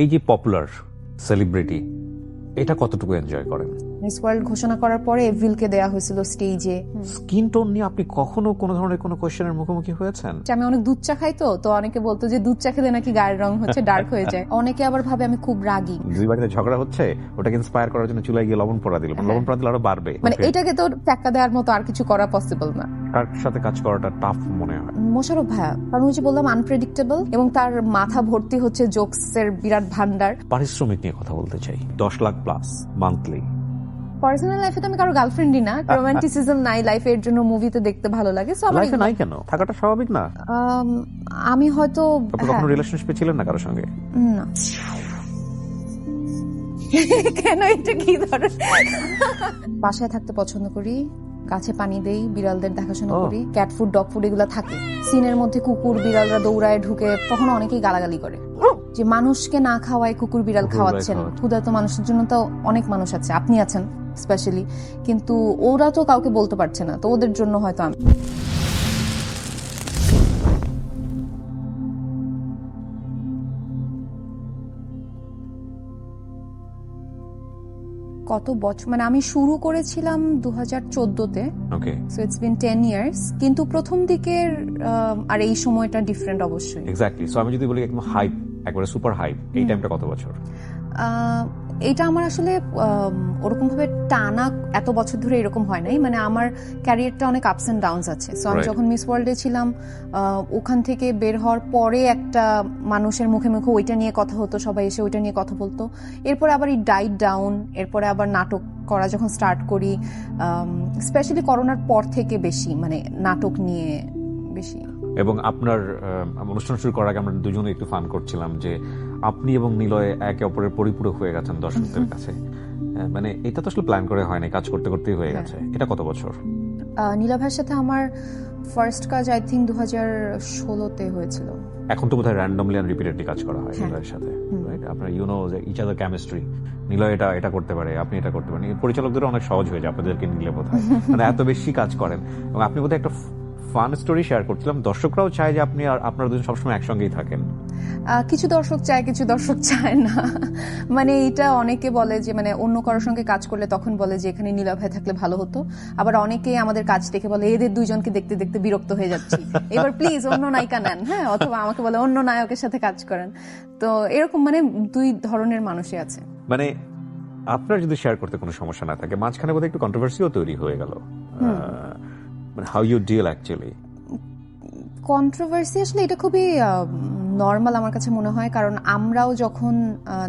এই যে popular celebrity, এটা কতটুকু এনজয় করেন? মিস ওয়ার্ল্ড ঘোষণা করার পরে এভরিলকে দেয়া হয়েছিল স্টেজে। স্কিন টোন নিয়ে আপনি কখনো কোনো ধরনের কোনো কোয়েশ্চেনের মুখোমুখি হয়েছেন? আমি অনেক দুধ চা খাই, তো অনেকে বলতো যে দুধ চা খেলে নাকি গায়ের রং হচ্ছে ডার্ক হয়ে যায়। অনেকে আবার ভাবে আমি খুব রাগী। দুই বাড়িতে ঝগড়া হচ্ছে, ওটাকে ইন্সপায়ার করার জন্য চুলায় গিয়ে লবণ পোড়া দিল, লবণ পোড়া দিলে আরো বাড়বে। মানে এটাকে তো টেক্কা দেওয়ার মতো আর কিছু করা পসিবল না। কার সাথে কাজ করাটা টাফ মনে হয়? মোশাররফ ভাইয়া, কারণ ওই যে বললাম আনপ্রেডিক্টেবল, এবং তার মাথা ভর্তি হচ্ছে জোকসের বিরাট ভান্ডার। পারিশ্রমিক নিয়ে কথা বলতে চাই, 10 লাখ প্লাস মান্থলি। পার্সোনাল লাইফে তো আমি কারো গার্লফ্রেন্ডই না, রোমান্টিসিজম নাই লাইফে, এর জন্য মুভিতে দেখতে ভালো লাগে। সো আমার লাইফে নাই কেন? থাকাটা স্বাভাবিক না? আমি হয়তো আপনি কখনো রিলেশনশিপে ছিলেন না কারোর সঙ্গে? না। কেন, এটা কি ধরনের? বাসায় থাকতে পছন্দ করি, গাছে পানি দেই, বিড়ালদের দেখাশোনা করি, ক্যাট ফুড ডগ ফুড এগুলো থাকে। সিনের মধ্যে কুকুর বিড়ালরা দৌড়ায় ঢুকে, তখন অনেকেই গালাগালি করে যে মানুষকে না খাওয়ায় কুকুর বিড়াল খাওয়াচ্ছেন। ক্ষুধার্ত মানুষের জন্য তো অনেক মানুষ আছে, আপনি আছেন স্পেশালি, কিন্তু ওরা তো কাউকে বলতে পারছে না, তো ওদের জন্য হয়তো আমি। কত বছর, মানে আমি শুরু করেছিলাম 2014-তে, ওকে, সো ইটস বিন 10 ইয়ার্স, কিন্তু প্রথম দিকের আর এই সময়টা ডিফারেন্ট অবশ্যই। এক্স্যাক্টলি। সো আমি যদি বলি একদম হাইপ, একবারে সুপার হাইপ, এই টাইমটা কত বছর? এটা আমার আসলে ওরকম ভাবে টানা এত বছর ধরে এরকম হয় নাই, মানে আমার ক্যারিয়ারটা অনেক আপস এন্ড ডাউনস আছে। সো আমি যখন মিস ওয়ার্ল্ডে ছিলাম, ওখান থেকে বের হওয়ার পরে একটা মানুষের মুখে মুখে ওইটা নিয়ে কথা হতো, সবাই এসে ওইটা নিয়ে কথা বলতো। এরপরে আবার এই ডাইট ডাউন, এরপরে আবার নাটক করা যখন স্টার্ট করি, স্পেশালি করোনার পর থেকে বেশি, মানে নাটক নিয়ে বেশি। এবং আপনার অনুষ্ঠান শুরু করার আগে আমরা দুজনে একটু ফান করছিলাম যে আপনি এবং নিলয় একে অপরের পরিপূরক হয়ে গেছেন দর্শকদের কাছে। মানে এটা তো আসলে প্ল্যান করে হয়নি, কাজ করতে করতেই হয়ে গেছে। এটা কত বছর? নীলা ভাইয়ের সাথে আমার ফার্স্ট কাজ আই থিঙ্ক 2016-তে হয়েছিল। এখন তো বোধহয় র্যান্ডমলি এন্ড রিপিটেডলি কাজ করা হয় নিলয়ের সাথে, রাইট? আপনার ইউনো যে ইচ আদার কেমিস্ট্রি, নিলয় এটা করতে পারে, আপনি এটা করতে পারেন। পরিচালকদেরও অনেক সহজ হয়ে যায় আপনাদেরকে নিলে বোধহয়, মানে এত বেশি কাজ করেন। এবং আপনি বোধহয় একটা ফান স্টোরি শেয়ার করছিলাম, দর্শকরাও চায় যে আপনি আর আপনারা দুজন সবসময় একসঙ্গেই থাকেন। কিছু দর্শক চায়, কিছু দর্শক চায় না। মানে এটা অনেকে বলে যে মানে অন্য কারোর সঙ্গে কাজ করলে তখন বলে যে এখানে নীলা ভাই থাকলে ভালো হতো। আবার অনেকে আমাদের কাজ দেখে বলে এদের দুইজনকে দেখতে দেখতে বিরক্ত হয়ে যাচ্ছি, এবার প্লিজ অন্য নায়িকা নেন। হ্যাঁ, অথবা আমাকে বলে অন্য নায়কের সাথে কাজ করেন। তো এরকম মানে দুই ধরনের মানুষই আছে। মানে আপনার যদি শেয়ার করতে কোনো সমস্যা না থাকে, মাঝখানে বোধহয় একটু কন্ট্রোভার্সিও তৈরি হয়ে গেল, মানে how you deal actually? Controversy আসলে এটা খুবই নর্মাল আমার কাছে মনে হয়, কারণ আমরাও যখন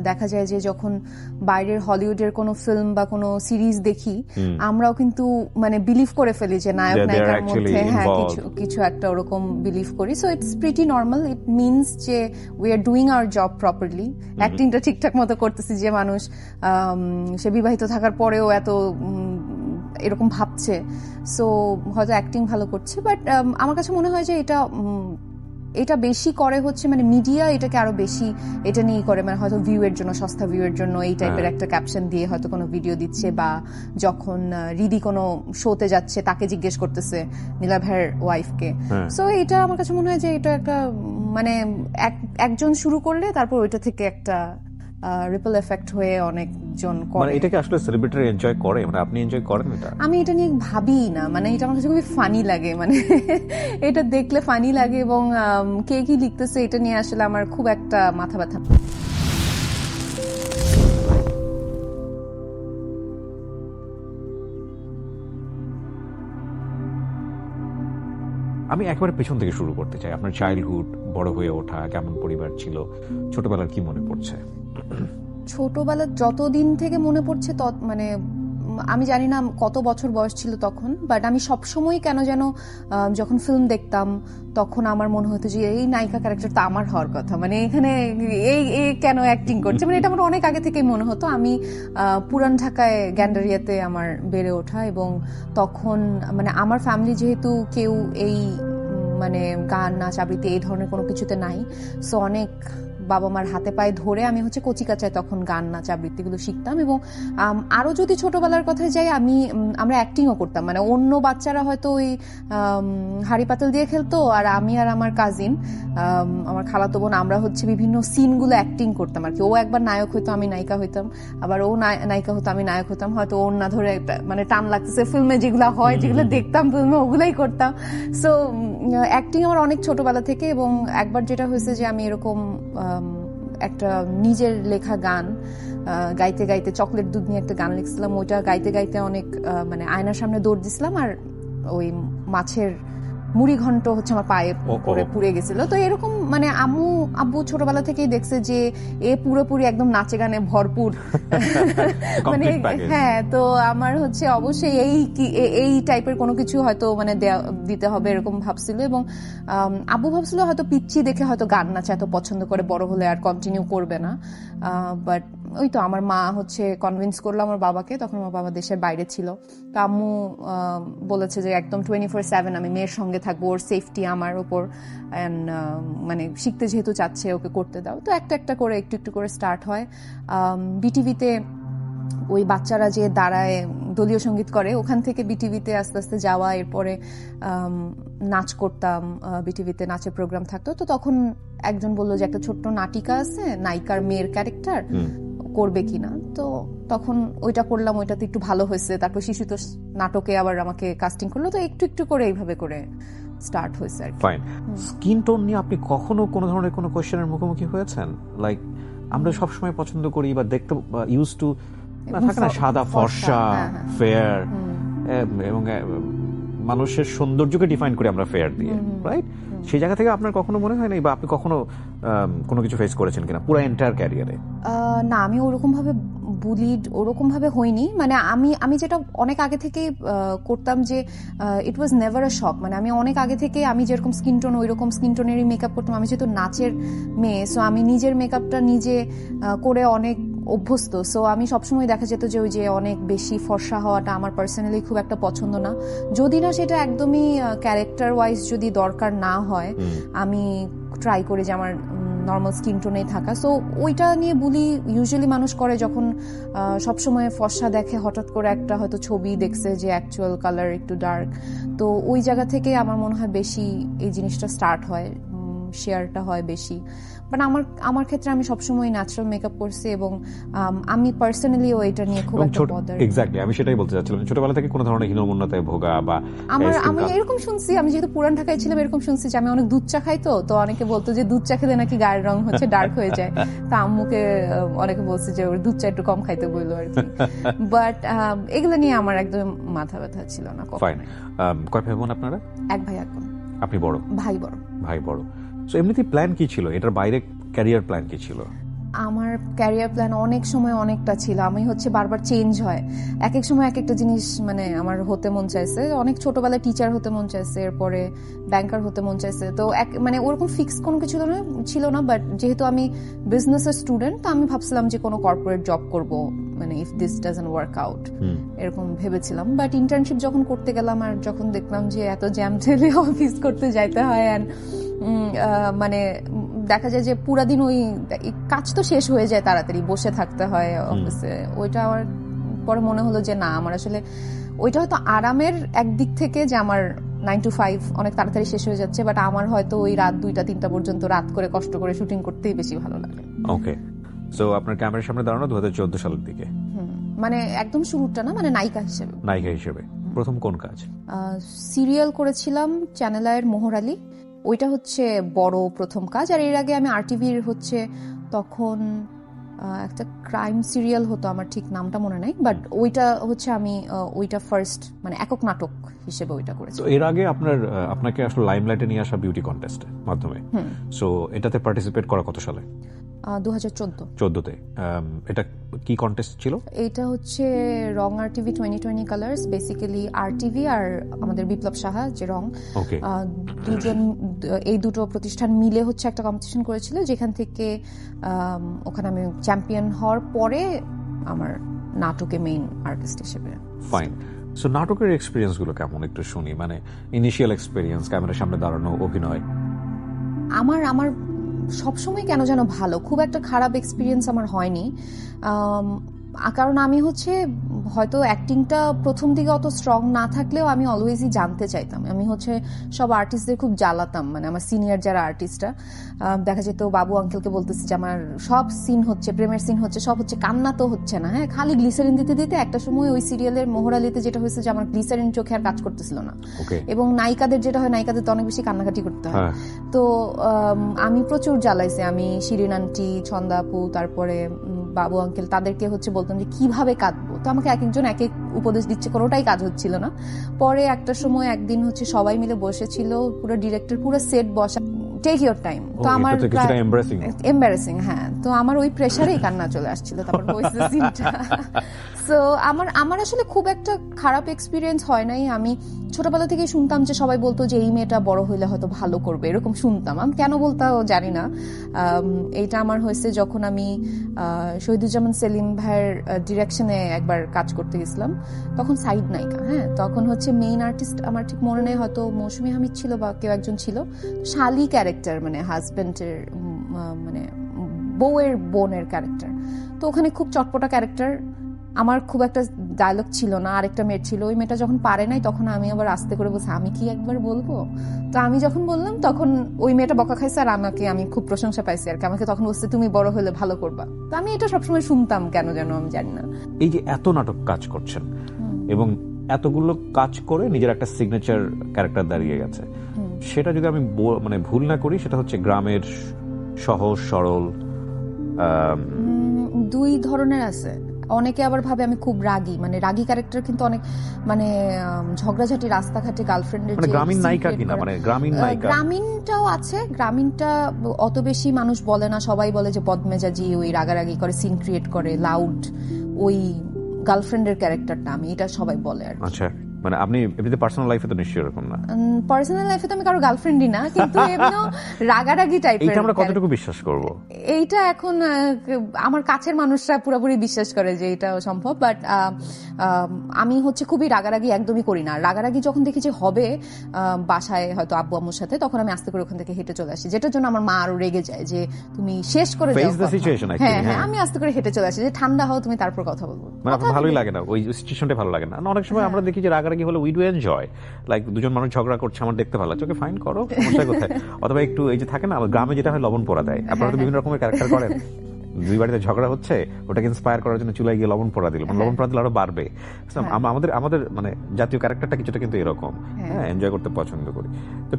দেখা যায় যে যখন বাইরের হলিউডের কোনো ফিল্ম বা কোনো সিরিজ দেখি, আমরাও কিন্তু মানে বিলিভ করে ফেলি যে নায়ক নায়িকার মধ্যে হ্যাঁ কিছু একটা ওরকম বিলিভ করি। So it's pretty normal. It means যে we are doing our job properly, অ্যাক্টিংটা ঠিকঠাক মতো করতেছি, যে মানুষ সে বিবাহিত থাকার পরেও এত এরকম ভাবছে, সো হয়তো অ্যাক্টিং ভালো করছে। বাট আমার কাছে মনে হয় যে এটা বেশি করে হচ্ছে মানে মিডিয়া এটাকে আরো বেশি এটা নিয়ে করে, মানে হয়তো ভিউ এর জন্য, সস্তা ভিউ এর জন্য এই টাইপের একটা ক্যাপশন দিয়ে হয়তো কোনো ভিডিও দিচ্ছে, বা যখন রিদি কোনো শোতে যাচ্ছে তাকে জিজ্ঞেস করতেছে নীলা ভাইয়ের ওয়াইফকে। সো এটা আমার কাছে মনে হয় যে এটা একটা মানে একজন শুরু করলে তারপর ওইটা থেকে একটা রিপল এফেক্ট হয়ে অনেকজন করে। মানে এটাকে আসলে সেলিব্রিটি এনজয় করে, মানে আপনি এনজয় করেন এটা? আমি এটা নিয়ে ভাবি না, মানে এটা আমার কাছে খুবই ফানি লাগে, মানে এটা দেখলে ফানি লাগে, এবং কে কি লিখতেছে এটা নিয়ে আসলে আমার খুব একটা মাথা ব্যথা। আমি একবারে পেছন থেকে শুরু করতে চাই। আপনার চাইল্ডহুড, বড় হয়ে ওঠা, কেমন পরিবার ছিল, ছোটবেলার কি মনে পড়ছে? ছোটবেলার যতদিন থেকে মনে পড়ছে মানে আমি জানি না কত বছর বয়স ছিল তখন, বাট আমি সবসময় কেন যেন যখন ফিল্ম দেখতাম তখন আমার মনে হতো যে এই নায়িকা ক্যারেক্টারটা আমার হওয়ার কথা, মানে এখানে এই কেন অ্যাক্টিং করছে, মানে এটা আমার অনেক আগে থেকেই মনে হতো। আমি পুরান ঢাকায় গ্যান্ডারিয়াতে আমার বেড়ে ওঠা, এবং তখন মানে আমার ফ্যামিলি যেহেতু কেউ এই মানে গান নাচ আবৃত্তি এই ধরনের কোনো কিছুতে নাই, সো অনেক বাবা মার হাতে পায়ে ধরে আমি হচ্ছে কচিকাচায় তখন গান নাচ আবৃত্তিগুলো শিখতাম। এবং আরো যদি ছোটবেলার কথায় যাই, আমরা অ্যাক্টিংও করতাম। মানে অন্য বাচ্চারা হয়তো ওই হাড়ি পাতিল দিয়ে খেলতো, আর আমি আর আমার কাজিন, আমার খালাতো বোন, আমরা হচ্ছে বিভিন্ন সিনগুলো অ্যাক্টিং করতাম আর কি। ও একবার নায়ক হইতো, আমি নায়িকা হইতাম, আবার ও নায়িকা হতো, আমি নায়ক হতাম। হয়তো ওর না ধরে মানে টান লাগতেছে, ফিল্মে যেগুলো হয়, যেগুলো দেখতাম ফিল্মে, ওগুলাই করতাম। সো অ্যাক্টিং আমার অনেক ছোটবেলা থেকে। এবং একবার যেটা হয়েছে যে আমি এরকম একটা নিজের লেখা গান গাইতে গাইতে, চকলেট দুধ নিয়ে একটা গান লিখছিলাম, ওইটা গাইতে গাইতে অনেক মানে আয়নার সামনে দৌড় দিছিলাম, আর ওই মাছের মুড়ি ঘন্ট হচ্ছে আমার পায়ে পরে পুড়ে গেছিল। তো এরকম মানে আব্বু ছোটবেলা থেকেই দেখছে যে এ পুরোপুরি একদম নাচে গানে ভরপুর। মানে হ্যাঁ, তো আমার হচ্ছে অবশ্যই এই টাইপের কোনো কিছু হয়তো মানে দিতে হবে এরকম ভাবছিল। এবং আব্বু ভাবছিল হয়তো পিচ্চি দেখে হয়তো গান নাচ এত পছন্দ করে, বড় হলে আর কন্টিনিউ করবে না। বাট ওই তো আমার মা হচ্ছে কনভিন্স করলো আমার বাবাকে, তখন আমার বাবা দেশের বাইরে ছিল। তো আম্মু বলেছে যে একদম 24/7 আমি মেয়ের সঙ্গে থাকবো, ওর সেফটি আমার উপর, অ্যান্ড মানে শিখতে যেহেতু চাচ্ছে ওকে করতে দাও। তো একটা একটা করে একটু একটু করে স্টার্ট হয়। বিটিভিতে ওই বাচ্চারা যে দাঁড়ায় দলীয় সঙ্গীত করে, ওখান থেকে বিটিভিতে আস্তে আস্তে যাওয়া, এরপরে নাচ করতাম, বিটিভিতে নাচের প্রোগ্রাম থাকতো। তো তখন একজন বললো যে একটা ছোট্ট নাটিকা আছে, নায়িকার মেয়ের ক্যারেক্টার, করবে কিনা। তো তখন ওইটা করলাম, ওইটাতে একটু ভালো হয়েছে। তারপর শিশুত নাটকে আবার আমাকে কাস্টিং করলো। তো একটু একটু করে এইভাবে করে স্টার্ট হয়েছে আর কি। ফাইন। স্কিন টোন নিয়ে আপনি কখনো কোনো ধরনের কোনো কোশ্চেনের মুখোমুখি হয়েছেন? লাইক আমরা সবসময় পছন্দ করি বা দেখতে ইউজ টু থাকে না, সাদা ফর্সা, ফেয়ার, এবং মানুষের সৌন্দর্যকে ডিফাইন করে আমরা ফেয়ার দিয়ে, রাইট? সেই জায়গা থেকে আপনার কখনো মনে হয় নাই, বা আপনি কখনো কোনো কিছু ফেস করেছেন কিনা পুরো এন্টায়ার ক্যারিয়ারে? না, আমি ওরকম ভাবে বুলিড ওরকম ভাবে হইনি। মানে আমি যেটা অনেক আগে থেকে করতাম যে ইট ওয়াজ নেভার আ শক। মানে আমি অনেক আগে থেকে আমি যেরকম স্কিন টোন ওইরকম স্কিন টোনেরই মেকআপ করতাম। আমি যেহেতু নাচের মেয়ে, সো আমি নিজের মেকআপটা নিজে করে অনেক অভ্যস্ত। সো আমি সবসময় দেখা যেত যে ওই যে অনেক বেশি ফর্সা হওয়াটা আমার পার্সোনালি খুব একটা পছন্দ না। যদি না সেটা একদমই ক্যারেক্টার ওয়াইজ যদি দরকার না হয়, আমি ট্রাই করি যে আমার নর্মাল স্কিন টোনেই থাকা। সো ওইটা নিয়ে বুলি ইউজুয়ালি মানুষ করে যখন সবসময় ফর্সা দেখে, হঠাৎ করে একটা হয়তো ছবি দেখছে যে অ্যাকচুয়াল কালার একটু ডার্ক। তো ওই জায়গা থেকে আমার মনে হয় বেশি এই জিনিসটা স্টার্ট হয়, শেয়ারটা হয় বেশি। বাট আমার ক্ষেত্রে আমি সবসময় ন্যাচারাল মেকআপ করছি, এবং আমি পার্সোনালিও এটা নিয়ে খুব একটা বদার। এক্স্যাক্টলি, আমি সেটাই বলতে চাচ্ছিলাম। ছোটবেলা থেকে কোনো ধরনের হীনমন্যতায় ভোগা বা আমি এরকম শুনছি, আমি যেহেতু পুরান ঢাকায় ছিলাম এরকম শুনছি যে আমি অনেক দুধ চা খাই। তো অনেকে বলতো যে দুধ চা খেলে নাকি গায়ের রং হচ্ছে ডার্ক হয়ে যায়। তা আম্মুকে অনেকে বলছে যে ওর দুধ চা একটু কম খাইতে বললো আর কি। বাট এগুলো নিয়ে আমার একদম মাথা ব্যথা ছিল না। ফাইন। কয় ভাই বোন আপনারা? এক ভাই এক বোন। আপনি বড়? ভাই বড়। ভাই বড়। সো এমনিতে প্ল্যান কি ছিল? এটার বাইরে ক্যারিয়ার প্ল্যান কি ছিল? আমার ক্যারিয়ার প্ল্যান অনেক সময় অনেকটা ছিল। আমি হচ্ছে বারবার চেঞ্জ হয়, এক এক সময় এক একটা জিনিস মানে আমার হতে মন চাইছে। অনেক ছোটবেলায় টিচার হতে মন চাইছে, এরপরে ব্যাংকার হতে মন চাইছে। তো মানে ওরকম ফিক্স কোনো কিছু ছিল না। বাট যেহেতু আমি বিজনেসের স্টুডেন্ট, তো আমি ভাবছিলাম যে কোনো কর্পোরেট জব করব, মানে if this doesn't work out, এরকম ভেবেছিলাম। বাট ইন্টার্নশিপ যখন করতে গেলাম আর যখন দেখলাম যে এত জ্যাম ঠেলে অফিস করতে যাইতে হয়, অ্যান্ড মানে দেখা যায় যে পুরা দিন ওই কাজ তো শেষ হয়ে যায়, তাড়াতাড়ি বসে থাকতে হয় অফিসে। ওইটা আমার পরে মনে হলো যে না, আমার আসলে ওইটা হয়তো আরামের একদিক থেকে যে আমার 9 to 5 অনেক তাড়াতাড়ি শেষ হয়ে যাচ্ছে, বাট আমার হয়তো ওই রাত 2টা-3টা পর্যন্ত রাত করে কষ্ট করে শুটিং করতেই বেশি ভালো লাগে। ওকে, সো আপনার ক্যামেরার সামনে দাঁড়ানো 2014 সালের দিকে, মানে একদম শুরুটা না, মানে নায়িকা হিসেবে। নায়িকা হিসেবে প্রথম কোন কাজ? সিরিয়াল করেছিলাম চ্যানেল আইয়ের মোহর আলী, ওইটা হচ্ছে বড় প্রথম কাজ। আর এর আগে আমি আরটিভির হচ্ছে তখন একটা ক্রাইম সিরিয়াল হতো, আমার ঠিক নামটা মনে নাই, বাট ওইটা হচ্ছে আমি ওইটা ফার্স্ট মানে একক নাটক হিসেবে ওইটা করেছি। এর আগে আপনাকে আসলে লাইমলাইটে নিয়ে আসা বিউটি কন্টেস্টের মাধ্যমে, সো এটাতে পার্টিসিপেট করা কত সালে? 2014-তে। এটা কি কন্টেস্ট ছিল? এটা হচ্ছে রং আরটিভি 2020 কালার্স, বেসিক্যালি আরটিভি আর আমাদের বিপ্লব সাহা যে রং, দুজন এই দুটো প্রতিষ্ঠান মিলে হচ্ছে একটা কম্পিটিশন করেছিল, যেখান থেকে ওখানে আমি চ্যাম্পিয়ন হওয়ার পরে আমার নাটকে মেইন আর্টিস্ট হিসেবে। ফাইন। সো নাটকের এক্সপেরিয়েন্স গুলো কেমন একটু শুনি, মানে ইনিশিয়াল এক্সপেরিয়েন্স, ক্যামেরার সামনে দাঁড়ানো, অভিনয়। আমার সবসময় কেন যেন ভালো, খুব একটা খারাপ এক্সপিরিয়েন্স আমার হয়নি। কারণ আমি হচ্ছে হয়তো অ্যাক্টিংটা প্রথম দিকে অত স্ট্রং না থাকলেও আমি অলওয়েজই জানতে চাইতাম। আমি হচ্ছে সব আর্টিস্টদের খুব জ্বালাতাম, মানে আমার সিনিয়র যারা আর্টিস্টরা, দেখা যেত বাবু আঙ্কেলকে বলতেছি যে আমার সব সিন হচ্ছে, প্রেমের সিন হচ্ছে, সব হচ্ছে, কান্না তো হচ্ছে না, হ্যাঁ খালি গ্লিসারিন দিতে দিতে একটা সময় ওই সিরিয়ালের মোহরালিতে যেটা হয়েছে যে আমার গ্লিসারিন চোখে আর কাজ করতেছিল না। এবং নায়িকাদের যেটা হয়, নায়িকাদের তো অনেক বেশি কান্নাকাটি করতে হয়। তো আমি প্রচুর জ্বালাইছি, আমি শিরিন আন্টি, ছন্দা আপু, তারপরে বাবু আঙ্কেল, তাদেরকে হচ্ছে বলতাম যে কিভাবে কাঁদবো। তো আমাকে এক একজন এক এক উপদেশ দিচ্ছে, কোনোটাই কাজ হচ্ছিল না। পরে একটা সময় একদিন হচ্ছে সবাই মিলে বসেছিল, পুরো ডিরেক্টর পুরো সেট বসা, টেক ইওর টাইম। তো আমার এম্বারেসিং, হ্যাঁ। তো আমার ওই প্রেসারেই কান্না চলে আসছিল তারপর বসে সিনটা। সো আমার আসলে খুব একটা খারাপ এক্সপিরিয়েন্স হয় নাই। আমি ছোটবেলা থেকে শুনতাম যে সবাই বলতো যে এই মেয়েটা বড় হইলে হয়তো ভালো করবে, এরকম শুনতাম। আমি কেন বলতাও জানি না। এইটা আমার হয়েছে যখন আমি শহীদুজ্জামান সেলিম ভাইয়ের ডিরেকশনে একবার কাজ করতে গেছিলাম, তখন সাইড নায়িকা, হ্যাঁ তখন হচ্ছে মেইন আর্টিস্ট আমার ঠিক মনে নেই, হয়তো মৌসুমী হামিদ ছিল বা কেউ একজন ছিল। শালি ক্যারেক্টার, মানে হাজবেন্ডের মানে বউয়ের বোনের ক্যারেক্টার। তো ওখানে খুব চটপটা ক্যারেক্টার, আমার খুব একটা ডায়লগ ছিল না, আরেকটা মেয়ে ছিল। ওই মেয়েটা যখন পারে নাই তখন আমি আবার আস্তে করে বলছি আমি কি একবার বলবো। তো আমি যখন বললাম তখন ওই মেয়েটা বকা খাইছে, আর আমি খুব প্রশংসা পাইছি আর কি। আমাকে তখন বলছে তুমি বড় হলে ভালো করবা। তো আমি এটা সবসময় শুনতাম, কেন যেন আমি জানি না। এই যে এত নাটক কাজ করছেন এবং এতগুলো কাজ করে নিজের একটা সিগনেচার ক্যারেক্টার দাঁড়িয়ে গেছে, সেটা যদি আমি মানে ভুল না করি, সেটা হচ্ছে গ্রামের সহজ সরল। দুই ধরনের আছে। অনেকে আবার ভাবে আমি খুব রাগী, মানে রাগী ক্যারেক্টার কিন্তু অনেক, মানে ঝগড়াঝাটি রাস্তাঘাটে গার্লফ্রেন্ডের, মানে গ্রামীণ নায়িকা কিনা, মানে গ্রামীণ নায়িকা। গ্রামীণটাও আছে, গ্রামীণটা অত বেশি মানুষ বলে না, সবাই বলে যে বদমেজাজি, ওই রাগারাগি করে, সিন ক্রিয়েট করে, লাউড, ওই গার্লফ্রেন্ডের ক্যারেক্টারটা আমি, এটা সবাই বলে আর। আচ্ছা, মানে আপনি এমনিতে পার্সোনাল লাইফে তো নিশ্চয়ই এরকম না? পার্সোনাল লাইফে তো আমি কারো গার্লফ্রেন্ডই না, কিন্তু এমনিও রাগারাগি টাইপের। এটা আমরা কতটুকু বিশ্বাস করব? এইটা এখন আমার কাছের মানুষরা পুরোপুরি বিশ্বাস করে যে এটা সম্ভব, বাট আমি হচ্ছে খুবই রাগারাগি একদমই করি না। রাগারাগি যখন দেখি যে হবে বাসায় হয়তো আব্বু আম্মুর সাথে, তখন আমি আস্তে করে ওখান থেকে হেঁটে চলে আসি, যেটার জন্য আমার মা আরো রেগে যায় যে তুমি শেষ করে দাও। হ্যাঁ হ্যাঁ, আমি আস্তে করে হেঁটে চলে আসি যে ঠান্ডা হও, তুমি তারপর কথা বলবো। মানে আপনার ভালোই লাগে না ওই সিচুয়েশনটা? ভালো লাগে না? অনেক সময় আমরা দেখি যে রাগারাগি হলে উই ডু এনজয়, লাইক দুজন মানুষ ঝগড়া করছে, আমার দেখতে ভালো লাগছে, ওকে ফাইন করো, সমস্যা কোথায়? অথবা একটু এই যে থাকে না গ্রামে যেটা হয় লবণ পোড়া দেয়, আপনারা তো বিভিন্ন রকমের ক্যারেক্টার করেন। দুই বাড়িতে ঝগড়া হচ্ছে, ওটাকে ইন্সপায়ার করার জন্য চুলায় গিয়ে লবণ পোড়া দিল, লবণ পোড়া দিলে আরো বাড়বে। আমাদের মানে জাতীয় ক্যারেক্টারটা কিছুটা কিন্তু এরকম, হ্যাঁ এনজয় করতে পছন্দ করি। তো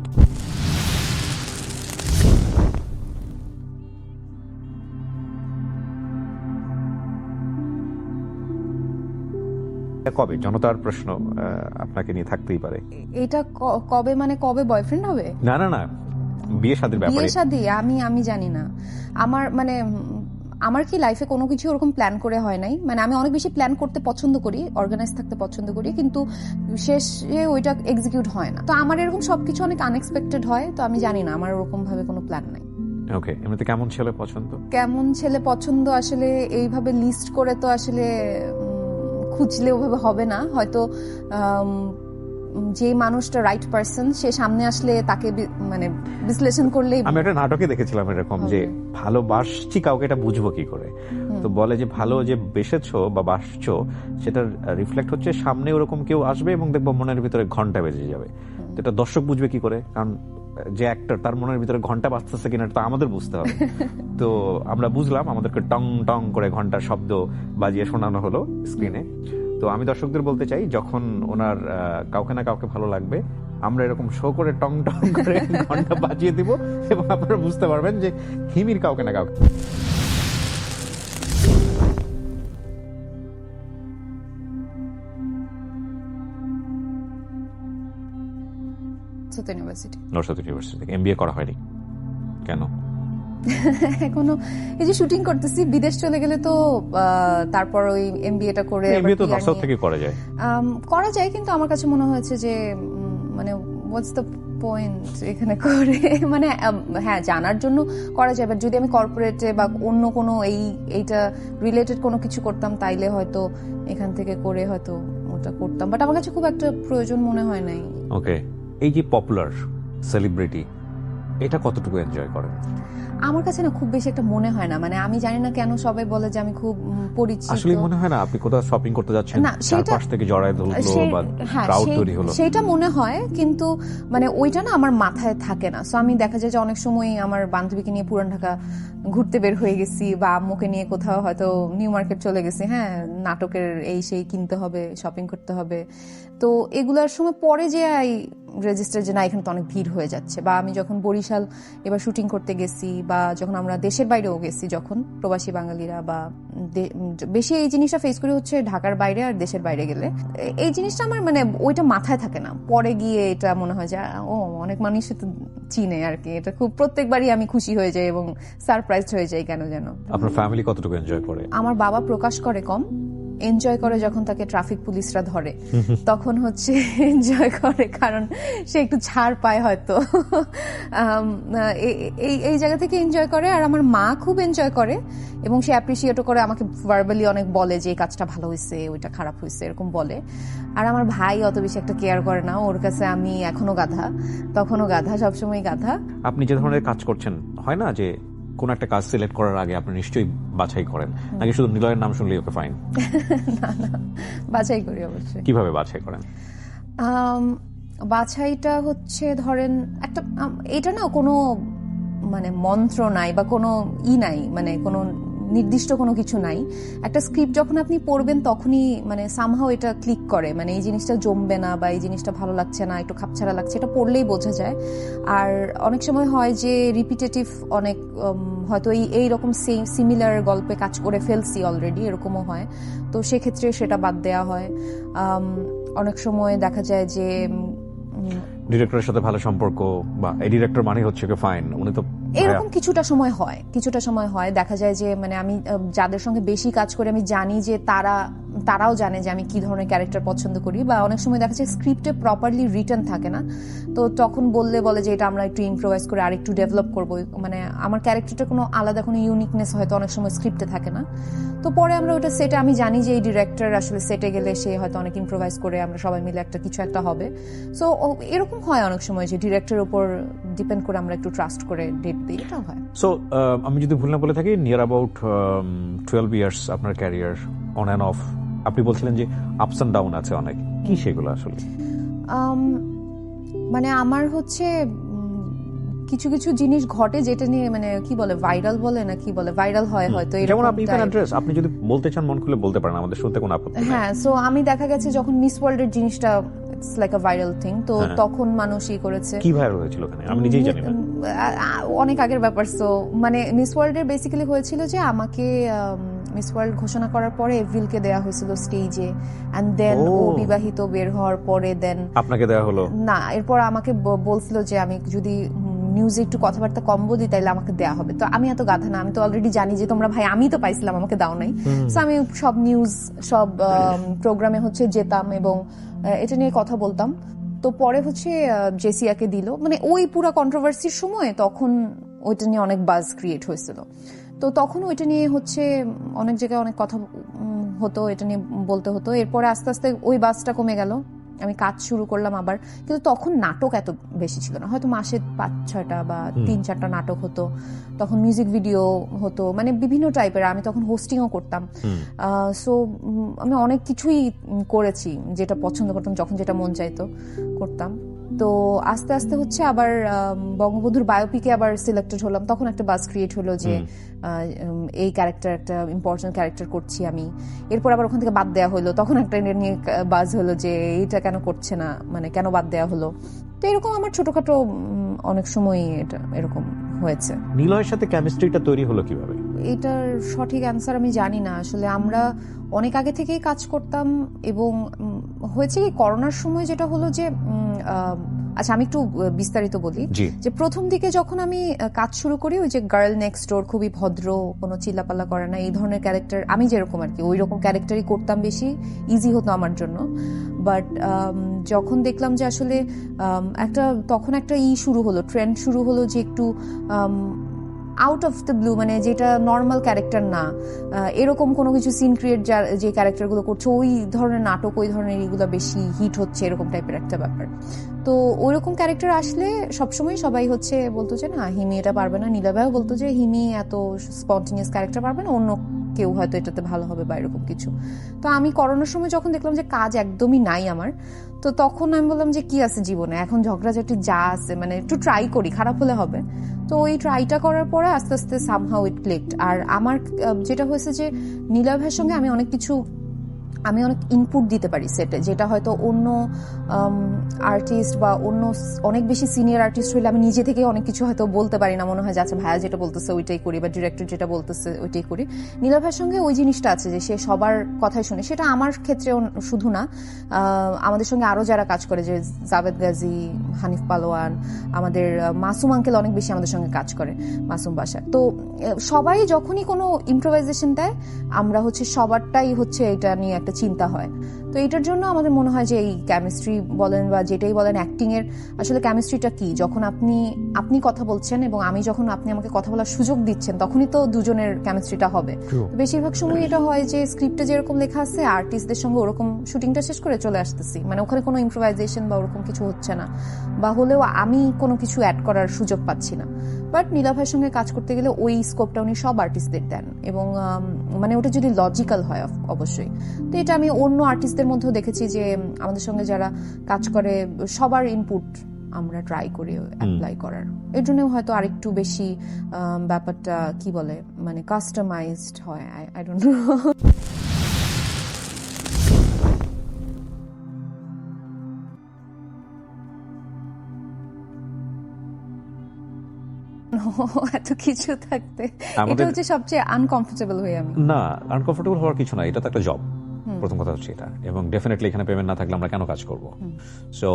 কবে জনতার প্রশ্ন আপনাকে নিয়ে থাকতেই পারে? এটা কবে, মানে কবে বয়ফ্রেন্ড হবে? না না না, বিয়ে শাদীর ব্যাপারে। বিয়ে শাদী আমি জানি না। আমার কি লাইফে কোনো কিছু ওরকম প্ল্যান করে হয় নাই। মানে আমি অনেক বেশি প্ল্যান করতে পছন্দ করি, অর্গানাইজ থাকতে পছন্দ করি, কিন্তু শেষে ওইটা এক্সিকিউট হয় না। তো আমার এরকম সবকিছু অনেক আনএক্সপেক্টেড হয়। তো আমি জানি না, আমার ওরকম ভাবে কোনো প্ল্যান নাই। ওকে, এমনিতে কেমন ছেলে পছন্দ? কেমন ছেলে পছন্দ আসলে এইভাবে লিস্ট করে তো আসলে খুঁজলে ওভাবে হবে না। হয়তো যে মানুষটা রাইট পারসন, সে সামনে আসলে তাকে মানে বিশ্লেষণ করলেই। আমি একটা নাটকে দেখেছিলাম এরকম, যে ভালোবাসছি কাউকে এটা বুঝবো কি করে? তো বলে যে ভালো যে বেসেছো বা বাসছো, সেটার রিফ্লেক্ট হচ্ছে সামনে ওরকম কেউ আসবে এবং দেখবো মনের ভিতরে ঘন্টা বেজে যাবে। তো এটা দর্শক বুঝবে কি করে? কারণ যে অ্যাক্টর, তার মনের ভিতরে ঘন্টা বাজতেছে কিনা তো আমাদের বুঝতে হবে। তো আমরা বুঝলাম, আমাদেরকে টং টং করে ঘন্টার শব্দ বাজিয়ে শোনানো হলো স্ক্রিনে। তো আমি দর্শকদের বলতে চাই, যখন ওনার কাউকে না কাউকে ভালো লাগবে, আমরা এরকম শো করে টং টং করে ঘন্টা বাজিয়ে দিব এবং আপনারা বুঝতে পারবেন যে হিমির কাউকে না কাউকে। নরসাদ ইউনিভার্সিটি থেকে এমবিএ করা হয়নি কেন? এখনো এই যে শুটিং করতেছি, বিদেশ চলে গেলে তো তারপর ওই এমবিএটা করে এমবিএ তো নরসাদ থেকে করা যায়, কিন্তু আমার কাছে মনে হয়েছে যে মানে হোয়াটস দ্য পয়েন্ট এখানে করে। মানে হ্যাঁ, জানার জন্য করা যায়, বাট যদি আমি কর্পোরেটে বা অন্য কোনো এইটা রিলেটেড কোনো কিছু করতাম, তাইলে হয়তো এখান থেকে করে হয়তো ওটা করতাম, বাট আমার কাছে খুব একটা প্রয়োজন মনে হয় নাই। ওকে, এই যে পপুলার সেলিব্রিটি এটা কতটুকু এনজয় করেন? আমার কাছে না খুব বেশি একটা মনে হয় না, মানে আমি জানি না কেন সবাই বলে যে আমি খুব পরিচিত। আসলে মনে হয় না আপনি কোথাও শপিং করতে যাচ্ছেন, না, সেটা- চারপাশ থেকে জড়ায় ধরলো বা হ্যাঁ, ক্রাউড তৈরি হলো। সেটা মনে হয়, কিন্তু মানে ওইটা না আমার মাথায় থাকে না। সো আমি দেখা যায় যে অনেক সময় আমার বান্ধবীকে নিয়ে পুরান ঢাকা ঘুরতে বের হয়ে গেছি, বা আম্মুকে নিয়ে কোথাও হয়তো নিউ মার্কেট চলে গেছি, হ্যাঁ নাটকের এই সেই কিনতে হবে, শপিং করতে হবে। তো এগুলার সময় পরে যে রেজিস্টার যে না এখানে তো অনেক ভিড় হয়ে যাচ্ছে। বা আমি যখন বরিশাল এবার শুটিং করতে গেছি, বা যখন আমরা দেশের বাইরেও গেছি, যখন প্রবাসী বাঙালিরা বা বেশি এই জিনিসটা ফেস করি হচ্ছে ঢাকার বাইরে আর দেশের বাইরে গেলে, এই জিনিসটা আমার মানে ওইটা মাথায় থাকে না। পরে গিয়ে এটা মনে হয় যে ও অনেক মানুষই তো চিনে আর কি। এটা খুব প্রত্যেকবারই আমি খুশি হয়ে যাই এবং সারপ্রাইজড হয়ে যাই কেন যেন। আপনার ফ্যামিলি কতটুকু এনজয় করে? আমার বাবা প্রকাশ করে কম, এনজয় করে যখন তাকে ট্রাফিক পুলিশরা ধরে, তখন হচ্ছে এনজয় করে, কারণ সে একটু ছাড় পায় হয়তো। এই জায়গা থেকে এনজয় করে। আর আমার মা খুব এনজয় করে এবং সে অ্যাপ্রিসিয়েটও করে, আমাকে ভার্বালি অনেক বলে যে এই কাজটা ভালো হয়েছে, ওইটা খারাপ হয়েছে, এরকম বলে। আর আমার ভাই অত বেশি একটা কেয়ার করে না, ওর কাছে আমি এখনো গাধা, তখনও গাধা, সবসময় গাধা। আপনি যে ধরনের কাজ করছেন, হয় না যে কোন একটা কাজ সিলেক্ট করার আগে আপনি নিশ্চয়ই বাছাই করেন, নাকি শুধু নিলয়ের নাম শুনলেই ওকে ফাইন? না না, বাছাই করি অবশ্যই। কিভাবে বাছাই করেন? বাছাইটা হচ্ছে ধরেন একটা এটা না কোনো মানে মন্ত্র নাই বা কোনো নাই, মানে কোনো নির্দিষ্ট কোনো কিছু নাই। একটা স্ক্রিপ্ট যখন আপনি পড়বেন তখনই মানে সামহাও এটা ক্লিক করে, মানে এই জিনিসটা জমবে না বা এই জিনিসটা ভালো লাগছে না, একটু খাপছাড়া লাগছে, এটা পড়লেই বোঝা যায়। আর অনেক সময় হয় যে রিপিটেটিভ অনেক, হয়তো এইরকম সিমিলার গল্পে কাজ করে ফেলছি অলরেডি, এরকমও হয়, তো সেক্ষেত্রে সেটা বাদ দেওয়া হয়। অনেক সময় দেখা যায় যে ডিরেক্টরের সাথে ভালো সম্পর্ক, বা এই ডিরেক্টর মানে হচ্ছে কি ফাইন, উনি তো এরকম কিছুটা সময় হয় দেখা যায় যে মানে আমি যাদের সঙ্গে বেশি কাজ করি আমি জানি যে তারাও জানে যে আমি কি ধরনের ক্যারেক্টার পছন্দ করি, বা অনেক সময় দেখা যায় স্ক্রিপ্টে প্রপারলি রিটেন থাকে না, তো তখন বলে যে এটা আমরা একটু ইম্প্রোভাইজ করে আর একটু ডেভেলপ করবো, মানে আমার ক্যারেক্টারটা কোনো আলাদা কোনো ইউনিকনেস হয়তো অনেক সময় স্ক্রিপ্টে থাকে না, তো পরে আমরা ওটা সেটে, আমি জানি যে এই ডিরেক্টর আসলে সেটে গেলে সে হয়তো অনেক ইম্প্রোভাইজ করে আমরা সবাই মিলে কিছু একটা হবে। সো এরকম হয় অনেক সময় যে ডিরেক্টরের উপর ডিপেন্ড করে আমরা একটু ট্রাস্ট করে ডেট দিই, এটাও হয়। সো আমি যদি ভুল না বলে থাকি, নিয়ার অ্যাবাউট 12 ইয়ার্স আপনার ক্যারিয়ার, অন অ্যান্ড অফ। আপনি বলছিলেন যে আপস অ্যান্ড ডাউন আছে অনেক, কি সেগুলো আসলে? মানে আমার হচ্ছে কিছু কিছু জিনিস ঘটে যেটা নিয়ে মানে কি বলে ভাইরাল বলে না কি বলে ভাইরাল হয় হয়তো, যেমন আপনি ক্যান অ্যাড্রেস, আপনি যদি বলতে চান মন খুলে বলতে পারেন, আমাদের শুনতে কোনো আপত্তি নেই। হ্যাঁ, সো আমি দেখা গেছে যখন মিস ওয়ার্ল্ডের জিনিসটা it's like a viral thing, তো তখন মানুষই করেছে। কি ভাইরাল হয়েছিল ওখানে আমি নিজেই জানি না, অনেক আগের ব্যাপার। সো মানে মিস ওয়ার্ল্ডের বেসিক্যালি হয়েছিল যে আমাকে মিস ওয়ার্ল্ড ঘোষণা করার পরে এভরিলকে দেয়া হয়েছিল স্টেজে, এন্ড দেন ও বিবাহিত বের হওয়ার পরে দেন আপনাকে দেয়া হলো না, এরপর আমাকে বলছিল যে আমি যদি নিউজে একটু কথাবার্তা কম বলি তাইলে আমাকে দেয়া হবে। তো আমি এত গাধা না, আমি তো অলরেডি জানি যে তোমরা ভাই আমি তো পাইছিলাম, আমাকে দাও নাই। সো আমি সব নিউজ সব প্রোগ্রামে হচ্ছে যেতাম এবং এটা নিয়ে কথা বলতাম। তো পরে হচ্ছে জেসিয়াকে দিল, মানে ওই পুরো কন্ট্রোভার্সির সময় তখন ওইটা নিয়ে অনেক বাজ ক্রিয়েট হয়েছিল, তো তখন ওইটা নিয়ে হচ্ছে অনেক জায়গায় অনেক কথা হতো, এটা নিয়ে বলতে হতো। এরপরে আস্তে আস্তে ওই বাজটা কমে গেল, আমি কাজ শুরু করলাম আবার, কিন্তু তখন নাটক এত বেশি ছিল না, হয়তো মাসে 5-6টা বা 3-4টা নাটক হতো, তখন মিউজিক ভিডিও হতো, মানে বিভিন্ন টাইপের, আমি তখন হোস্টিংও করতাম। সো আমি অনেক কিছুই করেছি যেটা পছন্দ করতাম, যখন যেটা মন চাইতো করতাম। তো আস্তে আস্তে হচ্ছে আবার বঙ্গবন্ধুর বায়োপিকে আবার সিলেক্টেড হলাম, তখন একটা বাজ ক্রিয়েট হলো যে এই ক্যারেক্টার একটা ইম্পর্টেন্ট ক্যারেক্টার করছি আমি। এরপর আবার ওখান থেকে বাদ দেওয়া হলো, তখন একটা নিয়ে বাজ হলো যে এইটা কেন করছে না, মানে কেন বাদ দেওয়া হলো। তো এরকম আমার ছোটখাটো অনেক সময় এটা এরকম হয়েছে। নিলয়ের সাথে কেমিস্ট্রিটা তৈরি হলো কিভাবে? এটার সঠিক অ্যান্সার আমি জানি না আসলে, আমরা অনেক আগে থেকেই কাজ করতাম এবং হয়েছে কি করোনার সময় যেটা হলো যে আচ্ছা আমি একটু বিস্তারিত বলি যে প্রথম দিকে যখন আমি কাজ শুরু করি, ওই যে গার্ল নেক্সট ডোর, খুবই ভদ্র, কোনো চিল্লাপাল্লা করে না, এই ধরনের ক্যারেক্টার আমি যেরকম আর কি ওই রকম ক্যারেক্টারই করতাম, বেশি ইজি হতো আমার জন্য। বাট যখন দেখলাম যে আসলে তখন একটা শুরু হলো, ট্রেন্ড শুরু হলো যে একটু আউট অফ দ্য ব্লু, মানে যেটা নর্মাল ক্যারেক্টার না, এরকম কোনো কিছু সিন ক্রিয়েট যে ক্যারেক্টারগুলো করছে ওই ধরনের নাটক, ওই ধরনের এগুলো বেশি হিট হচ্ছে, এরকম টাইপের একটা ব্যাপার। তো ওইরকম ক্যারেক্টার আসলে সবসময় সবাই হচ্ছে বলতো যে না হিমি এটা পারবে না, নীলা ভাইও বলতো যে হিমি এত স্পন্টেনিয়াস ক্যারেক্টার পারবে না, অন্য কেউ হয়তো এটাতে ভালো হবে বা এরকম কিছু। তো আমি করোনার সময় যখন দেখলাম যে কাজ একদমই নাই আমার, তো তখন আমি বললাম যে কি আছে জীবনে, এখন ঝগড়াঝাটি যা আছে মানে একটু ট্রাই করি, খারাপ হলে হবে। তো ওই ট্রাইটা করার পরে আস্তে আস্তে সামহাউ ইট ক্লিকড। আর আমার যেটা হয়েছে যে নীলা ভাইয়ের সঙ্গে আমি অনেক ইনপুট দিতে পারি সেটে, যেটা হয়তো অন্য আর্টিস্ট বা অন্য অনেক বেশি সিনিয়র আর্টিস্ট হইলে আমি নিজে থেকে অনেক কিছু হয়তো বলতে পারি না, মনে হয় যে আচ্ছা ভাইয়া যেটা বলতেছে ওইটাই করি বা ডিরেক্টর যেটা বলতেছে ওইটাই করি। নীলা ভাইয়ের সঙ্গে ওই জিনিসটা আছে যে সে সবার কথাই শুনে, সেটা আমার ক্ষেত্রেও শুধু না, আমাদের সঙ্গে আরো যারা কাজ করে, যে জাভেদ গাজী, হানিফ পালোয়ান, আমাদের মাসুম আঙ্কেল অনেক বেশি আমাদের সঙ্গে কাজ করে, মাসুম বাসা। তো সবাই যখনই কোনো ইম্প্রোভাইজেশন দেয় আমরা হচ্ছে সবারটাই হচ্ছে এটা নিয়ে একটা চিন্তা হয়। তো এইটার জন্য আমাদের মনে হয় যে এই কেমিস্ট্রি বলেন বা যেটাই বলেন, অ্যাক্টিং এর আসলে কেমিস্ট্রিটা কি, যখন আপনি কথা বলছেন এবং আমি যখন আপনি আমাকে কথা বলার সুযোগ দিচ্ছেন তখনই তো দুজনের কেমিস্ট্রিটা হবে। বেশিরভাগ সময় এটা হয় যে স্ক্রিপ্টে যেরকম লেখা আছে আর্টিস্টদের সঙ্গে ওরকম শুটিংটা শেষ করে চলে আসতেছি, মানে ওখানে কোনো ইম্প্রোভাইজেশন বা ওরকম কিছু হচ্ছে না, বা হলেও আমি কোনো কিছু অ্যাড করার সুযোগ পাচ্ছি না। বাট নীলা ভাইয়ের সঙ্গে কাজ করতে গেলে ওই স্কোপটা উনি সব আর্টিস্টদের দেন, এবং মানে ওটা যদি লজিক্যাল হয় অবশ্যই। তো এটা আমি অন্য আর্টিস্টদের মধ্যেও দেখেছি যে আমাদের সঙ্গে যারা কাজ করে সবার ইনপুট আমরা ট্রাই করি অ্যাপ্লাই করার, এর জন্য হয়তো আরেকটু বেশি ব্যাপারটা কি বলে মানে কাস্টমাইজড হয়। I don't know. এত কিছু থাকতে এটা হচ্ছে সবচেয়ে আনকমফোর্টেবল হয়ে আমি। না, আনকমফোর্টেবল হওয়ার কিছু না, এটা তো একটা জব, প্রথম কথা হচ্ছে এটা। এবং ডেফিনেটলি এখানে পেমেন্ট না থাকলে আমরা কেন কাজ করব? সো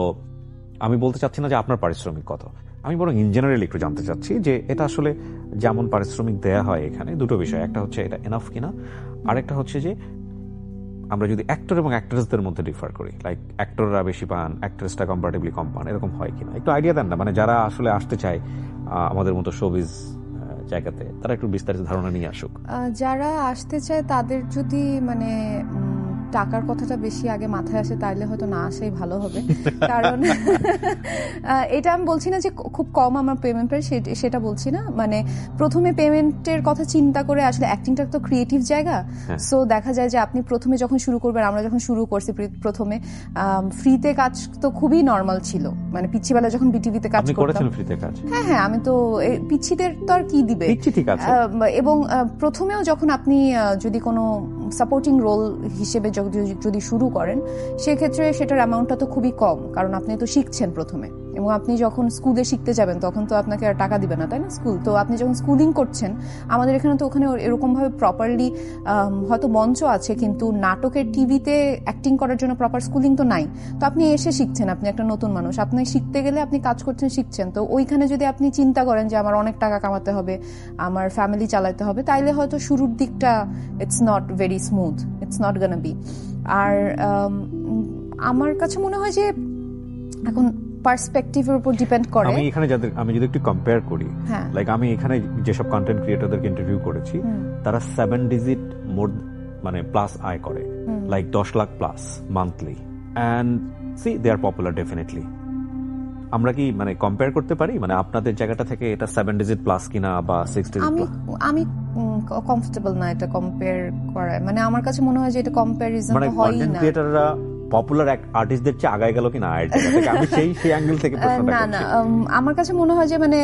আমি বলতে চাচ্ছি না যে আপনার পারিশ্রমিক কত, আমি বরং ইন জেনারেল একটু জানতে চাচ্ছি যে এটা আসলে যেমন পারিশ্রমিক দেয়া হয় এখানে দুটো বিষয়, একটা হচ্ছে এটা এনাফ কিনা, আরেকটা হচ্ছে যে আমরা যদি অ্যাক্টর এবং অ্যাক্ট্রেসদের মধ্যে ডিফার করি, লাইক অ্যাক্টররা বেশি পান, অ্যাক্ট্রেসটা কম্পারেটিভলি কম পান, এরকম হয় কিনা একটু আইডিয়া দেন না, মানে যারা আসলে আসতে চায় আমাদের মতো শোবিজ জায়গাতে, তারা একটু বিস্তারিত ধারণা নিয়ে আসুক। যারা আসতে চায় তাদের যদি মানে টাকার কথাটা বেশি আগে মাথায় আসে তাহলে হয়তো না আসাই ভালো হবে। কারণ এটা আমি বলছি না যে খুব কম আমার পেমেন্ট পাই, সেটা বলছি না, মানে প্রথমে পেমেন্টের কথা চিন্তা করে, আসলে অ্যাক্টিংটা তো ক্রিয়েটিভ জায়গা। সো দেখা যায় যে আপনি প্রথমে যখন শুরু করবেন, আমরা যখন শুরু করছি প্রথমে ফ্রিতে কাজ তো খুবই নর্মাল ছিল, মানে পিচ্ছিবেলা যখন বিটিভিতে কাজ করতাম। ফ্রিতে কাজ? হ্যাঁ, আমি তো পিচ্ছিদের তো আর কি দিবে, ঠিক আছে। এবং প্রথমেও যখন আপনি যদি কোনো সাপোর্টিং রোল হিসেবে যদি শুরু করেন, সেক্ষেত্রে সেটার অ্যামাউন্টটা তো খুবই কম, কারণ আপনি তো শিখছেন প্রথমে, এবং আপনি যখন স্কুলে শিখতে যাবেন তখন তো আপনাকে আর টাকা দিবে না, তাই না? স্কুল তো আপনি যখন স্কুলিং করছেন, আমাদের এখানে তো ওখানে এরকম ভাবে প্রপারলি হয়তো মঞ্চ আছে, কিন্তু নাটকের টিভিতে অ্যাক্টিং করার জন্য প্রপার স্কুলিং তো নাই। তো আপনি এসে শিখছেন, আপনি একটা নতুন মানুষ, আপনি শিখতে গেলে আপনি কাজ করছেন, শিখছেন। তো ওইখানে যদি আপনি চিন্তা করেন যে আমার অনেক টাকা কামাতে হবে, আমার ফ্যামিলি চালাতে হবে, তাইলে হয়তো শুরুর দিকটা it's not very smooth, it's not gonna be. আর আমার কাছে মনে হয় যে এখন পার্সপেক্টিভের উপর ডিপেন্ড করে। আমি যদি একটু কম্পেয়ার করি, লাইক আমি এখানে যেসব কন্টেন্ট ক্রিয়েটরদেরকে ইন্টারভিউ করেছি, তারা 7 ডিজিট মোর মানে প্লাস আয় করে, like 10 lakh plus monthly, and see they are popular definitely. আমরা কি মানে কম্পেয়ার করতে পারি, মানে আপনাদের জায়গাটা থেকে এটা 7 ডিজিট প্লাস কিনা বা 6 ডিজিট প্লাস? আমি কমফোর্টেবল না এটা কম্পেয়ার করায়, মানে আমার কাছে মনে হয় যে এটা কম্প্যারিজন তো হয়ই না। কন্টেন্ট ক্রিয়েটররা পপুলার আর্টিস্টদের চেয়ে আগায় গেল কিনা আয়ের জায়গা থেকে? আমি সেই অ্যাঙ্গেল থেকে প্রশ্নটা করছি। না, আমার কাছে মনে হয় যে মানে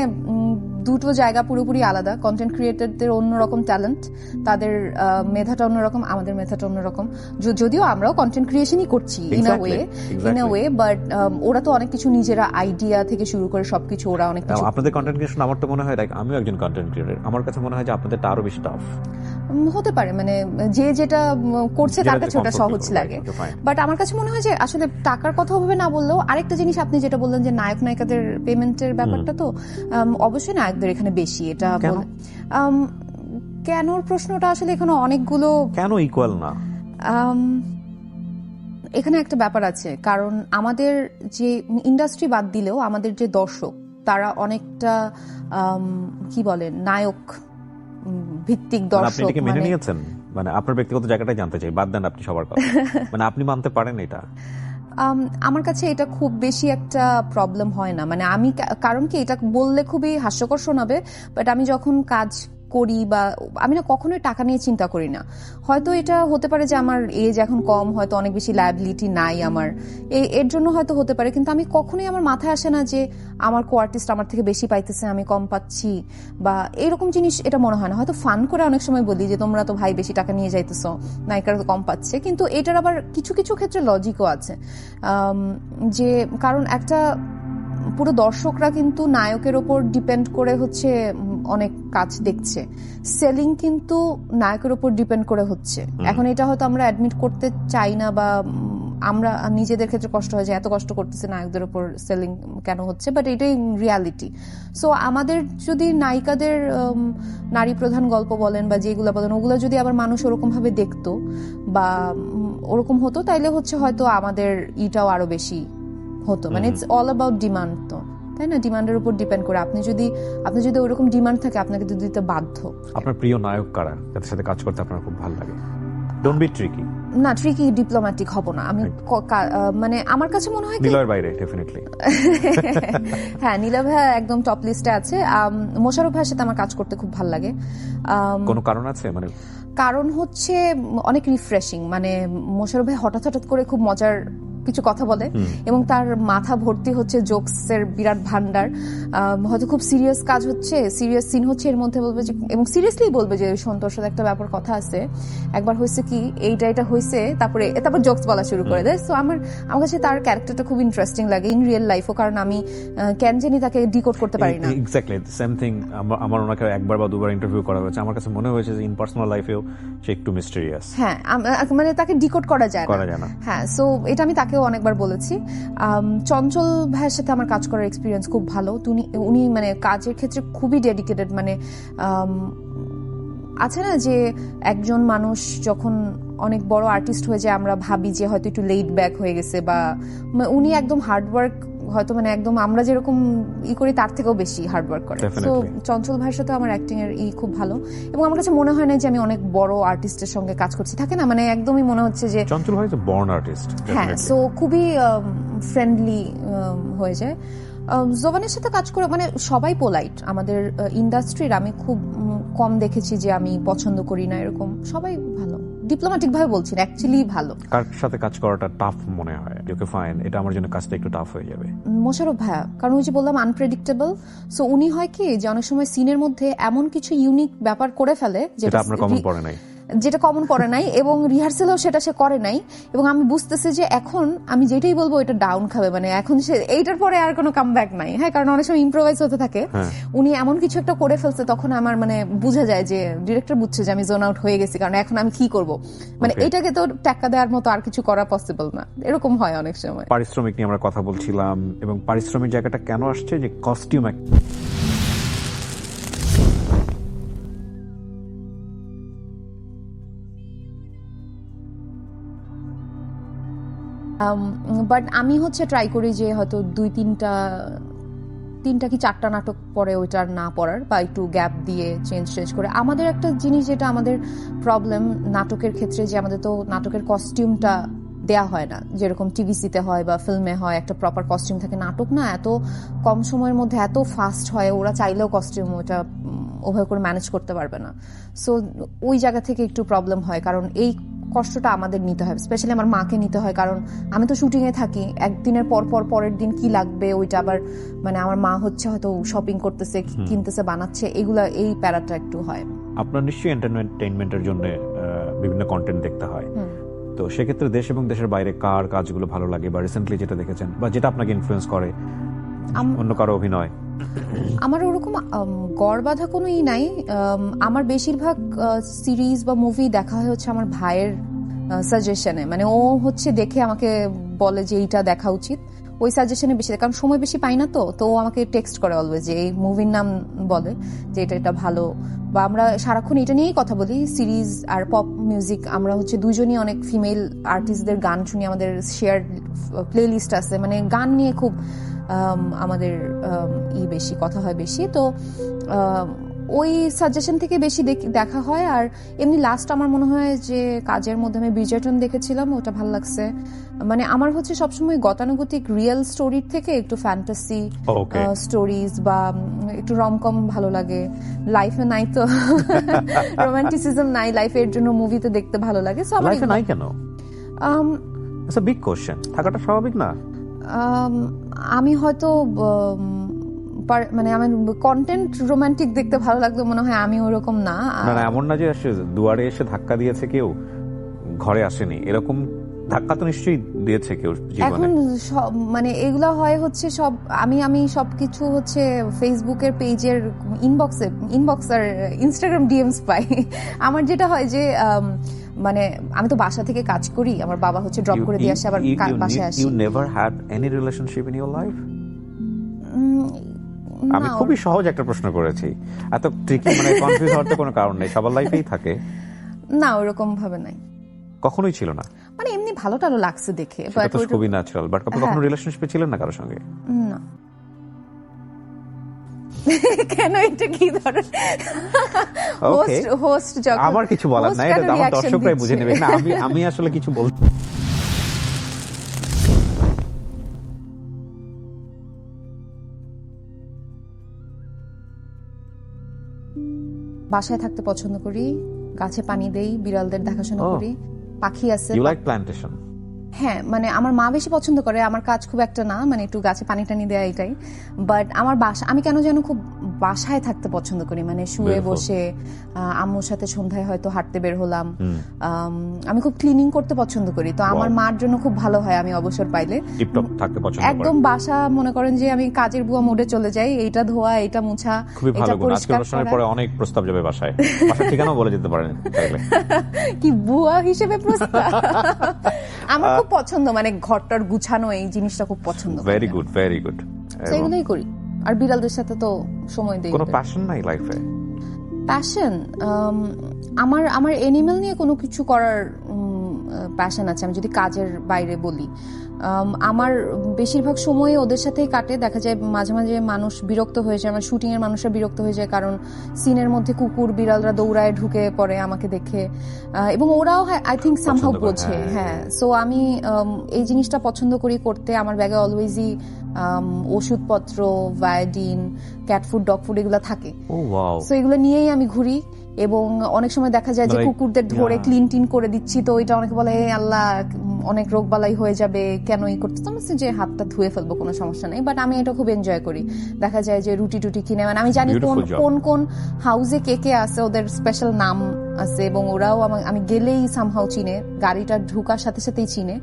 দুটো জায়গা পুরোপুরি আলাদা। কন্টেন্ট ক্রিয়েটরদের অন্যরকম ট্যালেন্ট, তাদের মেধাটা অন্যরকম, আমাদের মেধাটা অন্যরকম। যদিও আমরাও কন্টেন্ট ক্রিয়েশনই করছি ইন আ ওয়ে, বাট ওরা তো অনেক কিছু নিজেরা আইডিয়া থেকে শুরু করে সবকিছু ওরা অনেক কিছু। আপনাদের কন্টেন্ট ক্রিয়েশন আমার তো মনে হয়, লাইক আমিও একজন কন্টেন্ট ক্রিয়েটর, আমার কাছে মনে হয় যে আপনাদেরটা আরো বেশি টাফ হতে পারে, মানে যে যেটা করছে তার কাছে ওটা সহজ লাগে। বাট আমার কাছে মনে হয় যে আসলে টাকার কথা ভাবে না বললেও আরেকটা জিনিস আপনি যেটা বললেন যে নায়ক নায়িকাদের পেমেন্টের ব্যাপারটা, তো অবশ্যই নায়কদের এখানে বেশি। এটা কেনর প্রশ্নটা আসলে এখানে অনেকগুলো, কেন ইকুয়াল না? এখানে একটা ব্যাপার আছে, কারণ আমাদের যে ইন্ডাস্ট্রি বাদ দিলেও আমাদের যে দর্শক তারা অনেকটা কি বলে নায়ক ভিত্তিক আপনি দর্শক। এটাকে মেনে নিয়েছেন? মানে আপনার ব্যক্তিগত জায়গাটাই জানতে চাই, বাদ দেন আপনি সবার কথা। মানে আপনি মানতে পারেন এটা? আমার কাছে এটা খুব বেশি একটা প্রবলেম হয় না, মানে আমি কারণ কি এটা বললে খুবই হাস্যকর শোনাবে, বাট আমি যখন কাজ করি বা আমি না কখনোই টাকা নিয়ে চিন্তা করি না। হয়তো এটা হতে পারে যে আমার এজ এখন কম, হয়তো অনেক বেশি লায়াবিলিটি নাই আমার, এর জন্য হয়তো হতে পারে, কিন্তু আমি কখনোই আমার মাথায় আসে না যে আমার কো আর্টিস্ট আমার থেকে বেশি পাইতেছে, আমি কম পাচ্ছি বা এরকম জিনিস এটা মনে হয় না। হয়তো ফান করে অনেক সময় বলি যে তোমরা তো ভাই বেশি টাকা নিয়ে যাইতেছো, নায়িকারা তো কম পাচ্ছে, কিন্তু এটার আবার কিছু কিছু ক্ষেত্রে লজিকও আছে, যে কারণ একটা পুরো দর্শকরা কিন্তু নায়কের ওপর ডিপেন্ড করে হচ্ছে অনেক কাজ দেখছে, সেলিং কিন্তু নায়কের ওপর ডিপেন্ড করে হচ্ছে। এখন এটা হয়তো আমরা অ্যাডমিট করতে চাই না বা আমরা নিজেদের ক্ষেত্রে কষ্ট হয় যে এত কষ্ট করতেছে নায়কদের ওপর সেলিং কেন হচ্ছে, বাট এটাই রিয়ালিটি। সো আমাদের যদি নায়িকাদের নারী প্রধান গল্প বলেন বা যেগুলো বলেন ওগুলো যদি আবার মানুষ ওরকম ভাবে দেখতো বা ওরকম হতো, তাইলে হচ্ছে হয়তো আমাদের ইটাও আরো বেশি হতো। মানে ইটস অল অ্যাবাউট ডিমান্ড, তো তাই না? ডিমান্ডের উপর ডিপেন্ড করে আপনি যদি ওরকম ডিমান্ড থাকে আপনাকে তো দিতে বাধ্য। আপনার প্রিয় নায়ক কারা, যাদের সাথে কাজ করতে আপনার খুব ভালো লাগে? Don't be tricky. না, ট্রিকি ডিপ্লোম্যাটিক হব না আমি। মানে আমার কাছে মনে হয় নিলয়ের বাইরে ডেফিনেটলি। হ্যাঁ, নীলা ভাইয়া একদম টপ লিস্টে আছে। মোশাররফ ভাইয়ের সাথে আমার কাজ করতে খুব ভালো লাগে। কোনো কারণ আছে? মানে কারণ হচ্ছে অনেক রিফ্রেশিং, মানে মোশাররফ ভাই হঠাৎ হঠাৎ করে খুব মজার কিছু কথা বলে এবং তার মাথা ভর্তি হচ্ছে জোকসের বিরাট ভান্ডার। হয়তো খুব সিরিয়াস কাজ হচ্ছে, সিরিয়াস সিন হচ্ছে, এর মধ্যে বলবে যে, এবং সিরিয়াসলি বলবে যে সন্তোষের সাথে একটা ব্যাপার কথা আছে, একবার হয়েছে কি এইটা হয়েছে, তারপর জোকস বলা শুরু করে দেয়। সো আমার কাছে তার ক্যারেক্টারটা খুব ইন্টারেস্টিং লাগে ইন রিয়েল লাইফও, কারণ আমি কেন জানি তাকে ডিকোড করতে পারি না। Exactly same thing. আমার ওনাকে একবার বা দুবার ইন্টারভিউ করা হয়েছে, আমার কাছে মনে হয়েছে যে ইন পার্সোনাল লাইফেও সে একটু মিস্টেরিয়াস। হ্যাঁ, মানে তাকে ডিকোড করা যায় না। হ্যাঁ, সো এটা আমি তাকেও অনেকবার বলেছি। চঞ্চল ভাইয়ের সাথে আমার কাজ করার এক্সপিরিয়েন্স খুব ভালো। উনি মানে কাজের ক্ষেত্রে খুবই ডেডিকেটেড। মানে আছে না যে একজন মানুষ যখন অনেক বড় আর্টিস্ট হয়ে যায় আমরা ভাবি যে হয়তো একটু লেট ব্যাক হয়ে গেছে, বা উনি একদম হার্ডওয়ার্ক, হয়তো মানে একদম আমরা যেরকম করি তার থেকেও বেশি হার্ডওয়ার্ক করে। তো চঞ্চল ভাইয়ের সাথে আমার অ্যাক্টিং এর খুব ভালো, এবং আমার কাছে মনে হয় না যে আমি অনেক বড় আর্টিস্টের সঙ্গে কাজ করছি, থাকে না মানে একদমই মনে হচ্ছে যে চঞ্চল ভাই তো বর্ন আর্টিস্ট। হ্যাঁ, সো খুবই ফ্রেন্ডলি হয়ে যায়। জোবানের সাথে কাজ করে মানে সবাই পোলাইট আমাদের ইন্ডাস্ট্রির, আমি খুব কম দেখেছি যে আমি পছন্দ করি না এরকম, সবাই ভালো। ডিপ্লোম্যাটিক ভাবে বলছি না, অ্যাকচুয়ালি ভালো। কার সাথে কাজ করাটা টাফ মনে হয়? ওকে ফাইন, এটা আমার জন্য কাজটা একটু টাফ হয়ে যাবে। মোশাররফ ভাইয়া, কারণ ওই যে বললাম আনপ্রেডিক্টেবল। সো উনি হয় কি যে অনেক সময় সিনের মধ্যে এমন কিছু ইউনিক ব্যাপার করে ফেলে যেটা আপনার কমন পড়ে নাই, এবং রিহার্সেলও সেটা সে করে নাই, এবং আমি বুঝতেছি যে এখন আমি যেটাই বলবো এটা ডাউন খাবে, মানে এখন সে এইটার পরে আর কোনো কামব্যাক নাই। হ্যাঁ, কারণ অনেক সময় ইম্প্রোভাইজ হতে থাকে। উনি এমন কিছু একটা করে ফেলছে, তখন আমার মানে বোঝা যায় যে ডিরেক্টর বুঝছে যে আমি জোন আউট হয়ে গেছি, কারণ এখন আমি কি করব, মানে এটাকে তো টাকা দেওয়ার মতো আর কিছু করা পসিবল না, এরকম হয় অনেক সময়। পারিশ্রমিক নিয়ে আমরা কথা বলছিলাম, এবং পারিশ্রমিক জায়গাটা কেন আসছে যে কস্টিউম বাট আমি হচ্ছে ট্রাই করি যে হয়তো তিনটা কি চারটা নাটক পরে ওইটার না পড়ার, বা একটু গ্যাপ দিয়ে চেঞ্জ করে। আমাদের একটা জিনিস যেটা আমাদের প্রবলেম নাটকের ক্ষেত্রে, যে আমাদের তো নাটকের কস্টিউমটা দেয়া হয় না যেরকম টিভিসিতে হয় বা ফিল্মে হয়, একটা প্রপার কস্টিউম থাকে। নাটক না এত কম সময়ের মধ্যে এত ফাস্ট হয়, ওরা চাইলেও কস্টিউম ওটা ওভাবে করে ম্যানেজ করতে পারবে না। সো ওই জায়গা থেকে একটু প্রবলেম হয়, কারণ এই কষ্টটা আমাদের নিতে হয়, স্পেশালি আমার মাকে নিতে হয়, কারণ আমি তো শুটিং এ থাকি, একদিনের পরের দিন কি লাগবে ওইটা আবার মানে আমার মা হচ্ছে হয়তো শপিং করতেছে, কিনতেছে, বানাচ্ছে, এই প্যারাটা একটু হয়। আপনার নিশ্চয়ই এন্টারটেইনমেন্টের জন্য বিভিন্ন কন্টেন্ট দেখতে হয়, তো সেক্ষেত্রে দেশ এবং দেশের বাইরে কার কাজগুলো ভালো লাগে, বা রিসেন্টলি যেটা দেখেছেন বা যেটা আপনাকে ইনফ্লুয়েন্স করে, অন্য কারো অভিনয়? আমার ওরকম গড় বাঁধা কোনো নাই। আমার বেশিরভাগ সিরিজ বা মুভি দেখা হয় হচ্ছে আমার ভাইয়ের সাজেশনে, মানে ও হচ্ছে দেখে আমাকে বলে যে এইটা দেখা উচিত, ওই সাজেশনে বেশি, কারণ সময় বেশি পাই না, তো ও আমাকে টেক্সট করে অলওয়েজ যে এই মুভির নাম বলে যে এটা ভালো, বা আমরা সারাক্ষণ এটা নিয়েই কথা বলি। সিরিজ আর পপ মিউজিক আমরা হচ্ছে দুজনই অনেক ফিমেল আর্টিস্টদের গান শুনি, আমাদের শেয়ার প্লে লিস্ট আছে, মানে গান নিয়ে খুব আমাদের বেশি কথা হয় বেশি, তো ওই সাজেশন থেকে বেশি দেখা হয়। আর এমনি লাস্ট আমার মনে হয় যে কাজের মধ্যে আমি ব্রিজারটন দেখেছিলাম, ওটা ভালো লাগছে। মানে আমার হচ্ছে সবসময় গতানুগতিক রিয়েল স্টোরির থেকে একটু ফ্যান্টাসি স্টোরিজ বা একটু রমকম ভালো লাগে। লাইফে নাই তো রোমান্টিসিজম নাই লাইফে, এর জন্য মুভিতে দেখতে ভালো লাগে। সো আমার লাইফে নাই কেন? It's a big question. থাকাটা স্বাভাবিক না? আমি হয়তো মানে আমার কন্টেন্ট রোমান্টিক দেখতে ভালো লাগতো মনে হয়, আমি ওরকম না। না, এমন না যে দুয়ারে এসে ধাক্কা দিয়েছে কেউ, ঘরে আসেনি, এরকম ধাক্কা তো নিশ্চয়ই দিয়েছে কেউ জীবনে। এখন মানে এগুলা হয় হচ্ছে সব আমি সবকিছু হচ্ছে ফেসবুকের পেজের ইনবক্স আর ইনস্টাগ্রাম ডিএমস পাই। আমার যেটা হয় যে মানে আমি তো বাসা থেকে কাজ করি, আমার বাবা হচ্ছে ড্রপ করে দিয়ে আসে, আবার বাসায় আসি। You never had any relationship in your life? আমি খুবই সহজ একটা প্রশ্ন করেছি, এত ট্রিকি মানে কনফিউজ হওয়ার তো কোনো কারণ নেই, সবার লাইফেই থাকে। না, ওরকম ভাবে নাই, কখনোই ছিল না। মানে এমনি ভালো লাগছে দেখে, বাট তো খুবই ন্যাচারাল। বাট আপনি কখনো রিলেশনশিপে ছিলেন না কারোর সঙ্গে? না। কেন, এটা কি ধরনের হোস্ট? যখন আমার কিছু বলার নাই, এটা আমার দর্শকরাই বুঝে নেবে। না, আমি আসলে কিছু বল। বাসায় থাকতে পছন্দ করি, গাছে পানি দেই, বিড়ালদের দেখাশোনা করি, পাখি আছে। You like plantation? হ্যাঁ, মানে আমার মা বেশি পছন্দ করে, আমার কাজ খুব একটা না, মানে একটু গাছে পানি টানি দেয়া এটাই। বাট আমার আমি কেন যেন খুব বাসায় থাকতে পছন্দ করি, মানে শুয়ে বসে আম্মুর সাথে সন্ধ্যায় হয়তো হাঁটতে বের হলাম। আমি খুব ক্লিনিং করতে পছন্দ করি, তো আমার মার জন্য খুব ভালো হয় আমি অবসর পাইলে টিপটপ থাকতে পছন্দ করি। একদম বাসা মনে করেন যে আমি কাজের বুয়া মোডে চলে যাই, এইটা ধোয়া, এটা মোছা, খুবই ভালো গুণ। আজকে অনুষ্ঠানের পরে অনেক প্রস্তাব যাবে বাসায়, বাসার ঠিকানাও বলে যেতে পারেন চাইলে। কি বুয়া হিসেবে প্রস্তাব? আমার খুব পছন্দ, মানে ঘরটার গুছানো, এই জিনিসটা খুব পছন্দ। Very good, very good. সেগুলোই করি। আর বিড়ালদের সাথে তো সময় দেই। কোনো প্যাশন নাই লাইফে? প্যাশন আমার এনিম্যাল নিয়ে কোনো কিছু করার প্যাশন আছে, আমি যদি কাজের বাইরে বলি। আমার বেশিরভাগ সময় ওদের সাথেই কাটে। দেখা যায় মাঝে মাঝে মানুষ বিরক্ত হয়ে যায়, আমার শুটিং এর মানুষরা বিরক্ত হয়ে যায়, কারণ সিনের মধ্যে কুকুর বিড়ালরা দৌড়ায় ঢুকে পড়ে আমাকে দেখে, এবং ওরাও আই থিঙ্ক সামহাউ বোঝে। হ্যাঁ, সো আমি এই জিনিসটা পছন্দ করি করতে। আমার ব্যাগে অলওয়েজই ওষুধপত্র, Viodin, cat food, dog food এগুলো থাকে। সো এগুলো নিয়েই আমি ঘুরি, এবং অনেক সময় দেখা যায় যে কুকুরদের ধরে ক্লিন টিন করে দিচ্ছি, তো এটা অনেকে বলে আল্লাহ অনেক রোগ বালাই হয়ে যাবে, কেন এই করতে, যে হাতটা ধুয়ে ফেলবো, কোনো সমস্যা নেই। বাট আমি এটা খুব এনজয় করি। দেখা যায় যে রুটি টুটি কিনে, মানে আমি জানি কোন কোন হাউসে কে কে আছে, ওদের স্পেশাল নাম আছে, এবং ওরাও আমি গেলেই সামহাউ চিনে, গাড়িটা ঢুকার সাথে সাথেই চিনে।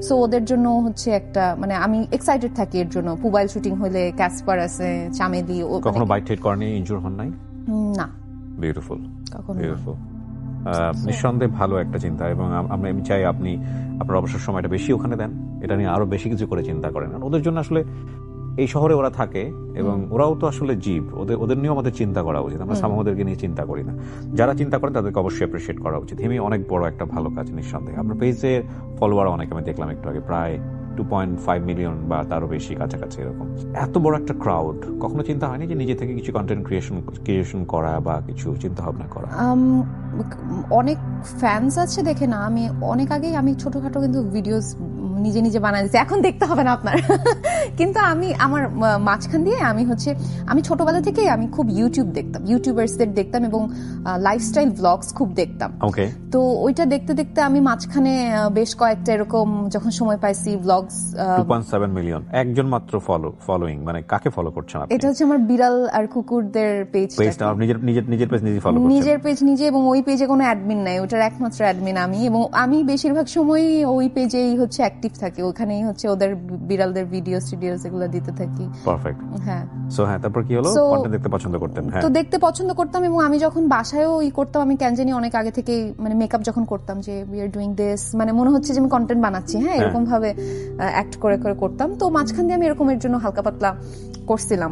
সো ওদের জন্য হচ্ছে একটা, মানে আমি এক্সাইটেড থাকি এর জন্য। পুবাইল শুটিং হলে ক্যাসপার আছে, চামেলি। কখনো বাইট হিট করেনি, ইনজুর হন নাই? না। Beautiful, beautiful. নিঃসন্দেহে ভালো একটা চিন্তা, এবং আমি চাই আপনি আপনার অবসর সময়টা বেশি ওখানে দেন, এটা নিয়ে আরো বেশি কিছু করে চিন্তা করেন। ওদের জন্য আসলে এই শহরে ওরা থাকে, এবং ওরাও তো আসলে জীব, ওদের নিয়েও আমাদের চিন্তা করা উচিত। আমরা সামহাওদেরকে নিয়ে চিন্তা করি না। যারা চিন্তা করেন তাদেরকে অবশ্যই অ্যাপ্রিশিয়েট করা উচিত। হিমি অনেক বড় একটা ভালো কাজ নিঃসন্দেহে। আপনার পেজের ফলোয়ার অনেক, আমি দেখলাম একটু আগে, প্রায় 2.5 মিলিয়ন বা তারও বেশি কাছাকাছি এরকম। এত বড় একটা ক্রাউড, কখনো চিন্তা হয়নি যে নিজে থেকে কিছু কন্টেন্ট ক্রিয়েশন করা বা কিছু চিন্তা ভাবনা করা? অনেক ফ্যান্স আছে দেখে না, আমি অনেক আগেই আমি ছোটখাটো কিন্তু ভিডিওস নিজে নিজে বানাই দিচ্ছি, এখন দেখতে হবে না আপনার। কিন্তু আমি আমার মাঝখান দিয়ে আমি ছোটবেলা থেকে আমি খুব ইউটিউব দেখতাম, ইউটিউবার্সদের দেখতাম, এবং লাইফস্টাইল ব্লগস খুব দেখতাম। তো ওইটা দেখতে দেখতে আমি মাঝখানে বেশ কয়েকটা এরকম যখন সময় পাইছি ব্লগস। 2.7 মিলিয়ন, একজন মাত্র ফলোইং, মানে কাকে ফলো করছেন আপনি? এটা হচ্ছে আমার বিড়াল আর কুকুরদের পেজ। নিজের পেজ নিজে ফলো করছেন? নিজের পেজ নিজে, এবং ওই পেজে কোনো অ্যাডমিন নাই, ওটার একমাত্র অ্যাডমিন আমি, এবং আমি বেশিরভাগ সময় ওই পেজেই হচ্ছে অ্যাক্টিভ থাকি, ওখানেই হচ্ছে ওদের বিড়ালদের ভিডিওস এগুলো দিতে থাকি। পারফেক্ট। হ্যাঁ। সো হ্যাঁ, তারপর কি হলো? কন্টেন্ট দেখতে পছন্দ করতেন? হ্যাঁ, তো দেখতে পছন্দ করতাম, এবং আমি যখন বাসায়ও করতাম, আমি কেন জানি অনেক আগে থেকে, মানে মেকআপ যখন করতাম, যে উই আর ডুইং দিস, মানে মনে হচ্ছে যে আমি কন্টেন্ট বানাচ্ছি, হ্যাঁ, এরকম ভাবে অ্যাক্ট করে করে করতাম। তো মাঝখান দিয়ে আমি এরকমের জন্য হালকা পাতলা করছিলাম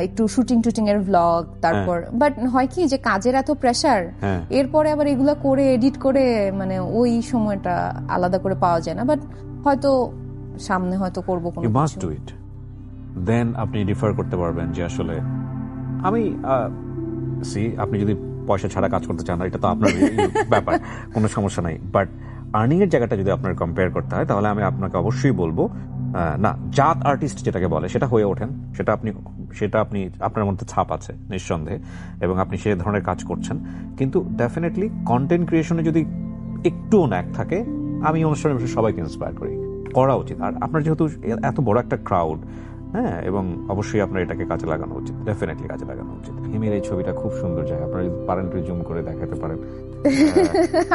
একটু শুটিং এর ভ্লগ, তারপর বাট হয় কি যে কাজের এত প্রেসার, এরপরে আবার এগুলা করে এডিট করে, মানে ওই সময়টা আলাদা করে পাওয়া যায় না। বাট হয়তো সামনে হয়তো করবো কোনো You must do it. দেন আপনি ডিফার করতে পারবেন যে আসলে আমি আপনি যদি পয়সা ছাড়া কাজ করতে চান, এটা তো আপনার ব্যাপার, কোনো সমস্যা নাই। বাট আর্নিং এর জায়গাটা যদি আপনার কম্পেয়ার করতে হয়, তাহলে আমি আপনাকে অবশ্যই বলবো না, জাত আর্টিস্ট যেটাকে বলে সেটা হয়ে ওঠেন। সেটা আপনি আপনার মধ্যে ছাপ আছে নিঃসন্দেহে, এবং আপনি সে ধরনের কাজ করছেন। কিন্তু ডেফিনেটলি কন্টেন্ট ক্রিয়েশনে যদি একটুও ন্যাক থাকে, আমি অনুষ্ঠানের বিষয়ে সবাইকে ইন্সপায়ার করা উচিত। আর আপনার যেহেতু এত বড় একটা ক্রাউড, হ্যাঁ, এবং অবশ্যই আপনার এটাকে কাজে লাগানো উচিত, ডেফিনেটলি কাজে লাগানো উচিত। হিমের এই ছবিটা খুব সুন্দর যায়, আপনারা যদি পারেন জুম করে দেখাতে পারেন।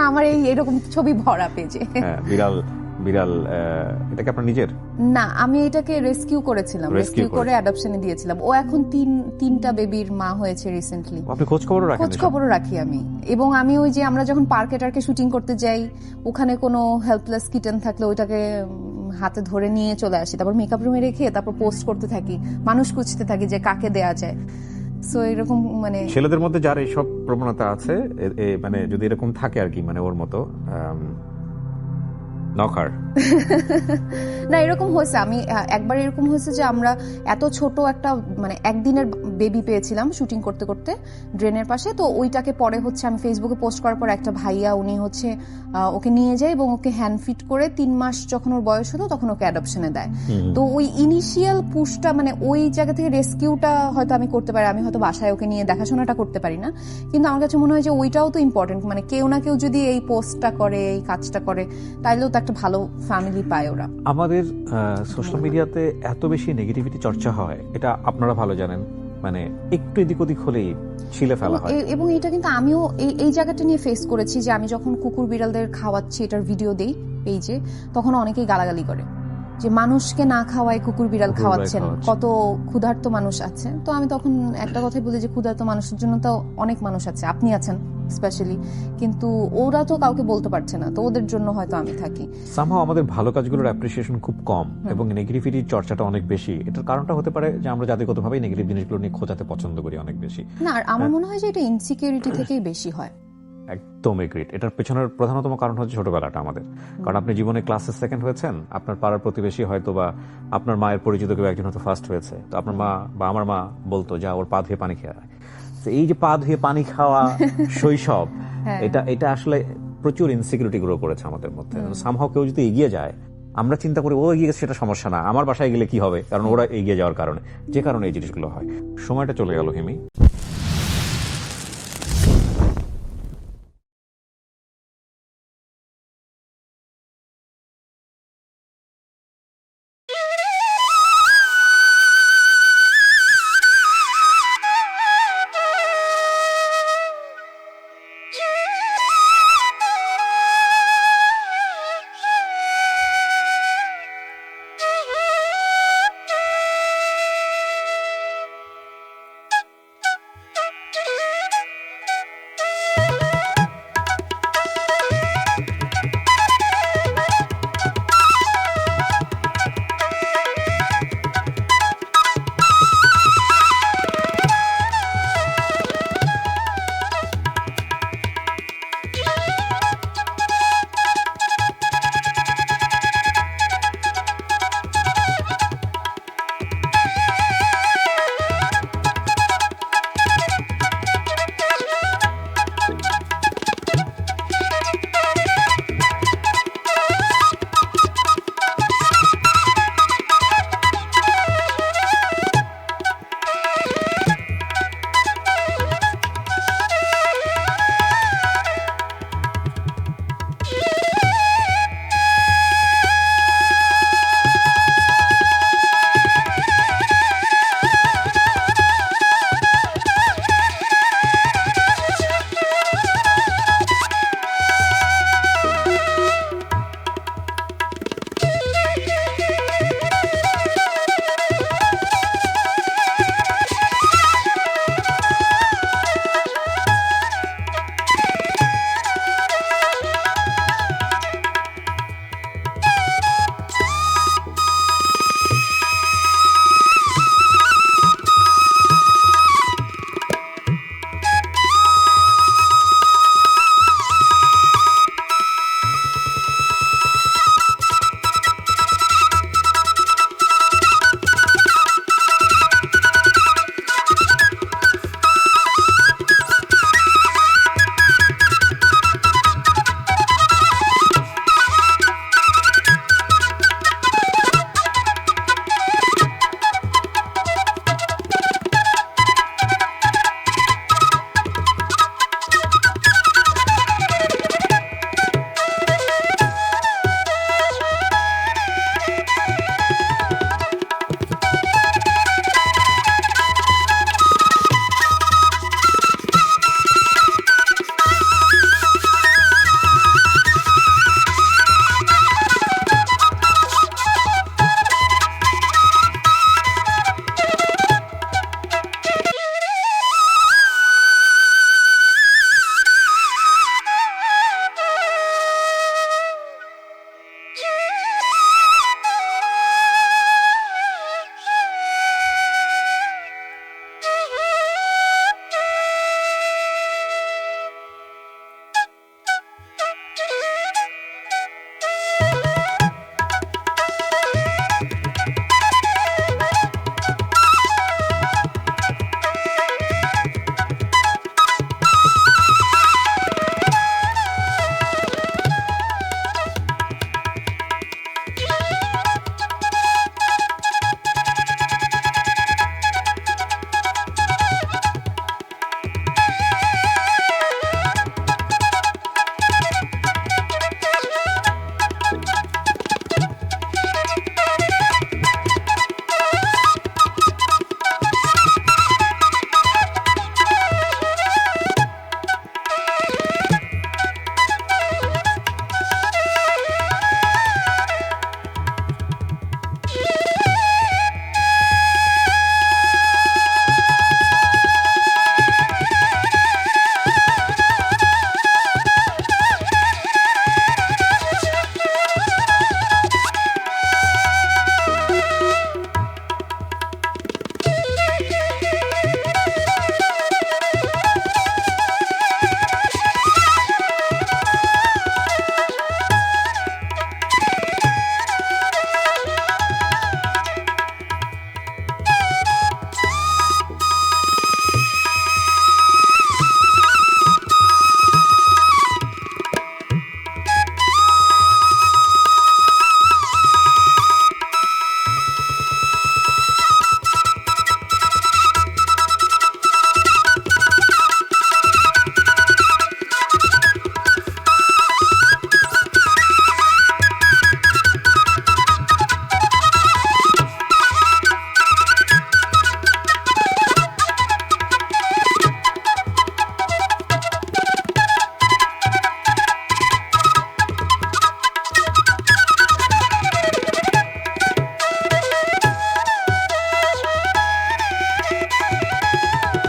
আমার এরকম ছবি ভরা পেজে। হ্যাঁ, বিড়াল এটা কি আপনার নিজের? না, আমি এটাকে রেস্কিউ করেছিলাম, রেস্কিউ করে অ্যাডপশনে দিয়েছিলাম। ও এখন তিনটা বেবির মা হয়েছে রিসেন্টলি। আপনি খোঁজ খবরও রাখি আমি। এবং আমি ওই যে আমরা যখন পার্কে টার্কে শুটিং করতে যাই, ওখানে কোনো হেল্পলেস কিটেন থাকলে ওইটাকে হাতে ধরে নিয়ে চলে আসি, তারপর মেকআপ রুমে রেখে তারপর পোস্ট করতে থাকি, মানুষ খুঁজতে থাকি যে কাকে দেয়া যায়। সো এরকম মানে ছেলেদের মধ্যে যার এইসব প্রবণতা আছে, মানে যদি এরকম থাকে আর কি, মানে ওর মতো নখার না, এরকম হয়েছে। আমি একবার এরকম হয়েছে যে আমরা এত ছোট একটা মানে একদিনের বেবি পেয়েছিলাম শুটিং করতে করতে ড্রেনের পাশে। তো ওইটাকে পরে হচ্ছে আমি ফেসবুকে পোস্ট করার পর একটা ভাইয়া উনি হচ্ছে ওকে নিয়ে যায় এবং ওকে হ্যান্ড ফিট করে 3 মাস যখন ওর বয়স হতো তখন ওকে অ্যাডপশনে দেয়। তো ওই ইনিশিয়াল পুশটা মানে ওই জায়গা থেকে রেস্কিউটা হয়তো আমি করতে পারি, আমি হয়তো বাসায় ওকে নিয়ে দেখাশোনাটা করতে পারি না, কিন্তু আমার কাছে মনে হয় যে ওইটাও তো ইম্পর্টেন্ট। মানে কেউ না কেউ যদি এই পোস্টটা করে, এই কাজটা করে, তাইলেও তো একটা ভালো ফ্যামিলি পায় ওরা। আমাদের সোশ্যাল মিডিয়াতে এত বেশি নেগেটিভিটি চর্চা হয়, এটা আপনারা ভালো জানেন। মানে একটু এদিক ওদিক হলেই ছিলে ফেলা হয়। এবং এটা কিন্তু আমিও এই জায়গাটা নিয়ে ফেস করেছি যে আমি যখন কুকুর বিড়ালদের খাওয়াচ্ছি, এটার ভিডিও দেই পেজে, তখন অনেকেই গালাগালি করে যে মানুষকে না খাওয়ায় কুকুর বিড়াল খাওয়াচ্ছেন, কত ক্ষুধার্ত মানুষ আছে। তো আমি তখন একটা কথাই বলি যে ক্ষুধার্ত মানুষের জন্য তো অনেক মানুষ আছে, আপনি আছেন স্পেশালি, কিন্তু ওরা তো কাউকে বলতে পারছে না, তো ওদের জন্য হয়তো আমি থাকি। সামহাও আমাদের ভালো কাজগুলোর অ্যাপ্রিসিয়েশন খুব কম এবং নেগেটিভিটির চর্চাটা অনেক বেশি। এটার কারণটা হতে পারে যে আমরা জাতিগতভাবে নেগেটিভ জিনিসগুলো নিয়ে খোঁজাতে পছন্দ করি অনেক বেশি। না, আর আমার মনে হয় যে এটা ইনসিকিউরিটি থেকেই বেশি হয়। একদম এগ্রিড। এটার পেছনের প্রধানতম কারণ হচ্ছে ছোটবেলাটা আমাদের। কারণ আপনি জীবনে ক্লাসে সেকেন্ড হয়েছেন, আপনার পাড়ার প্রতিবেশী হয়তো বা আপনার মায়ের পরিচিত কেউ একজন হয়তো ফার্স্ট হয়েছে, তো আপনার মা বা আমার মা বলতো যা ওর পা ধুয়ে পানি খেয়ে। এই যে পা ধুয়ে পানি খাওয়া শৈশব, এটা আসলে প্রচুর ইনসিকিউরিটি গ্রো করেছে আমাদের মধ্যে। সামহাও কেউ যদি এগিয়ে যায়, আমরা চিন্তা করি ও এগিয়ে গেছে সেটা সমস্যা না, আমার বাসায় গেলে কি হবে, কারণ ওরা এগিয়ে যাওয়ার কারণে, যে কারণে এই জিনিসগুলো হয়। সময়টা চলে গেল হিমি।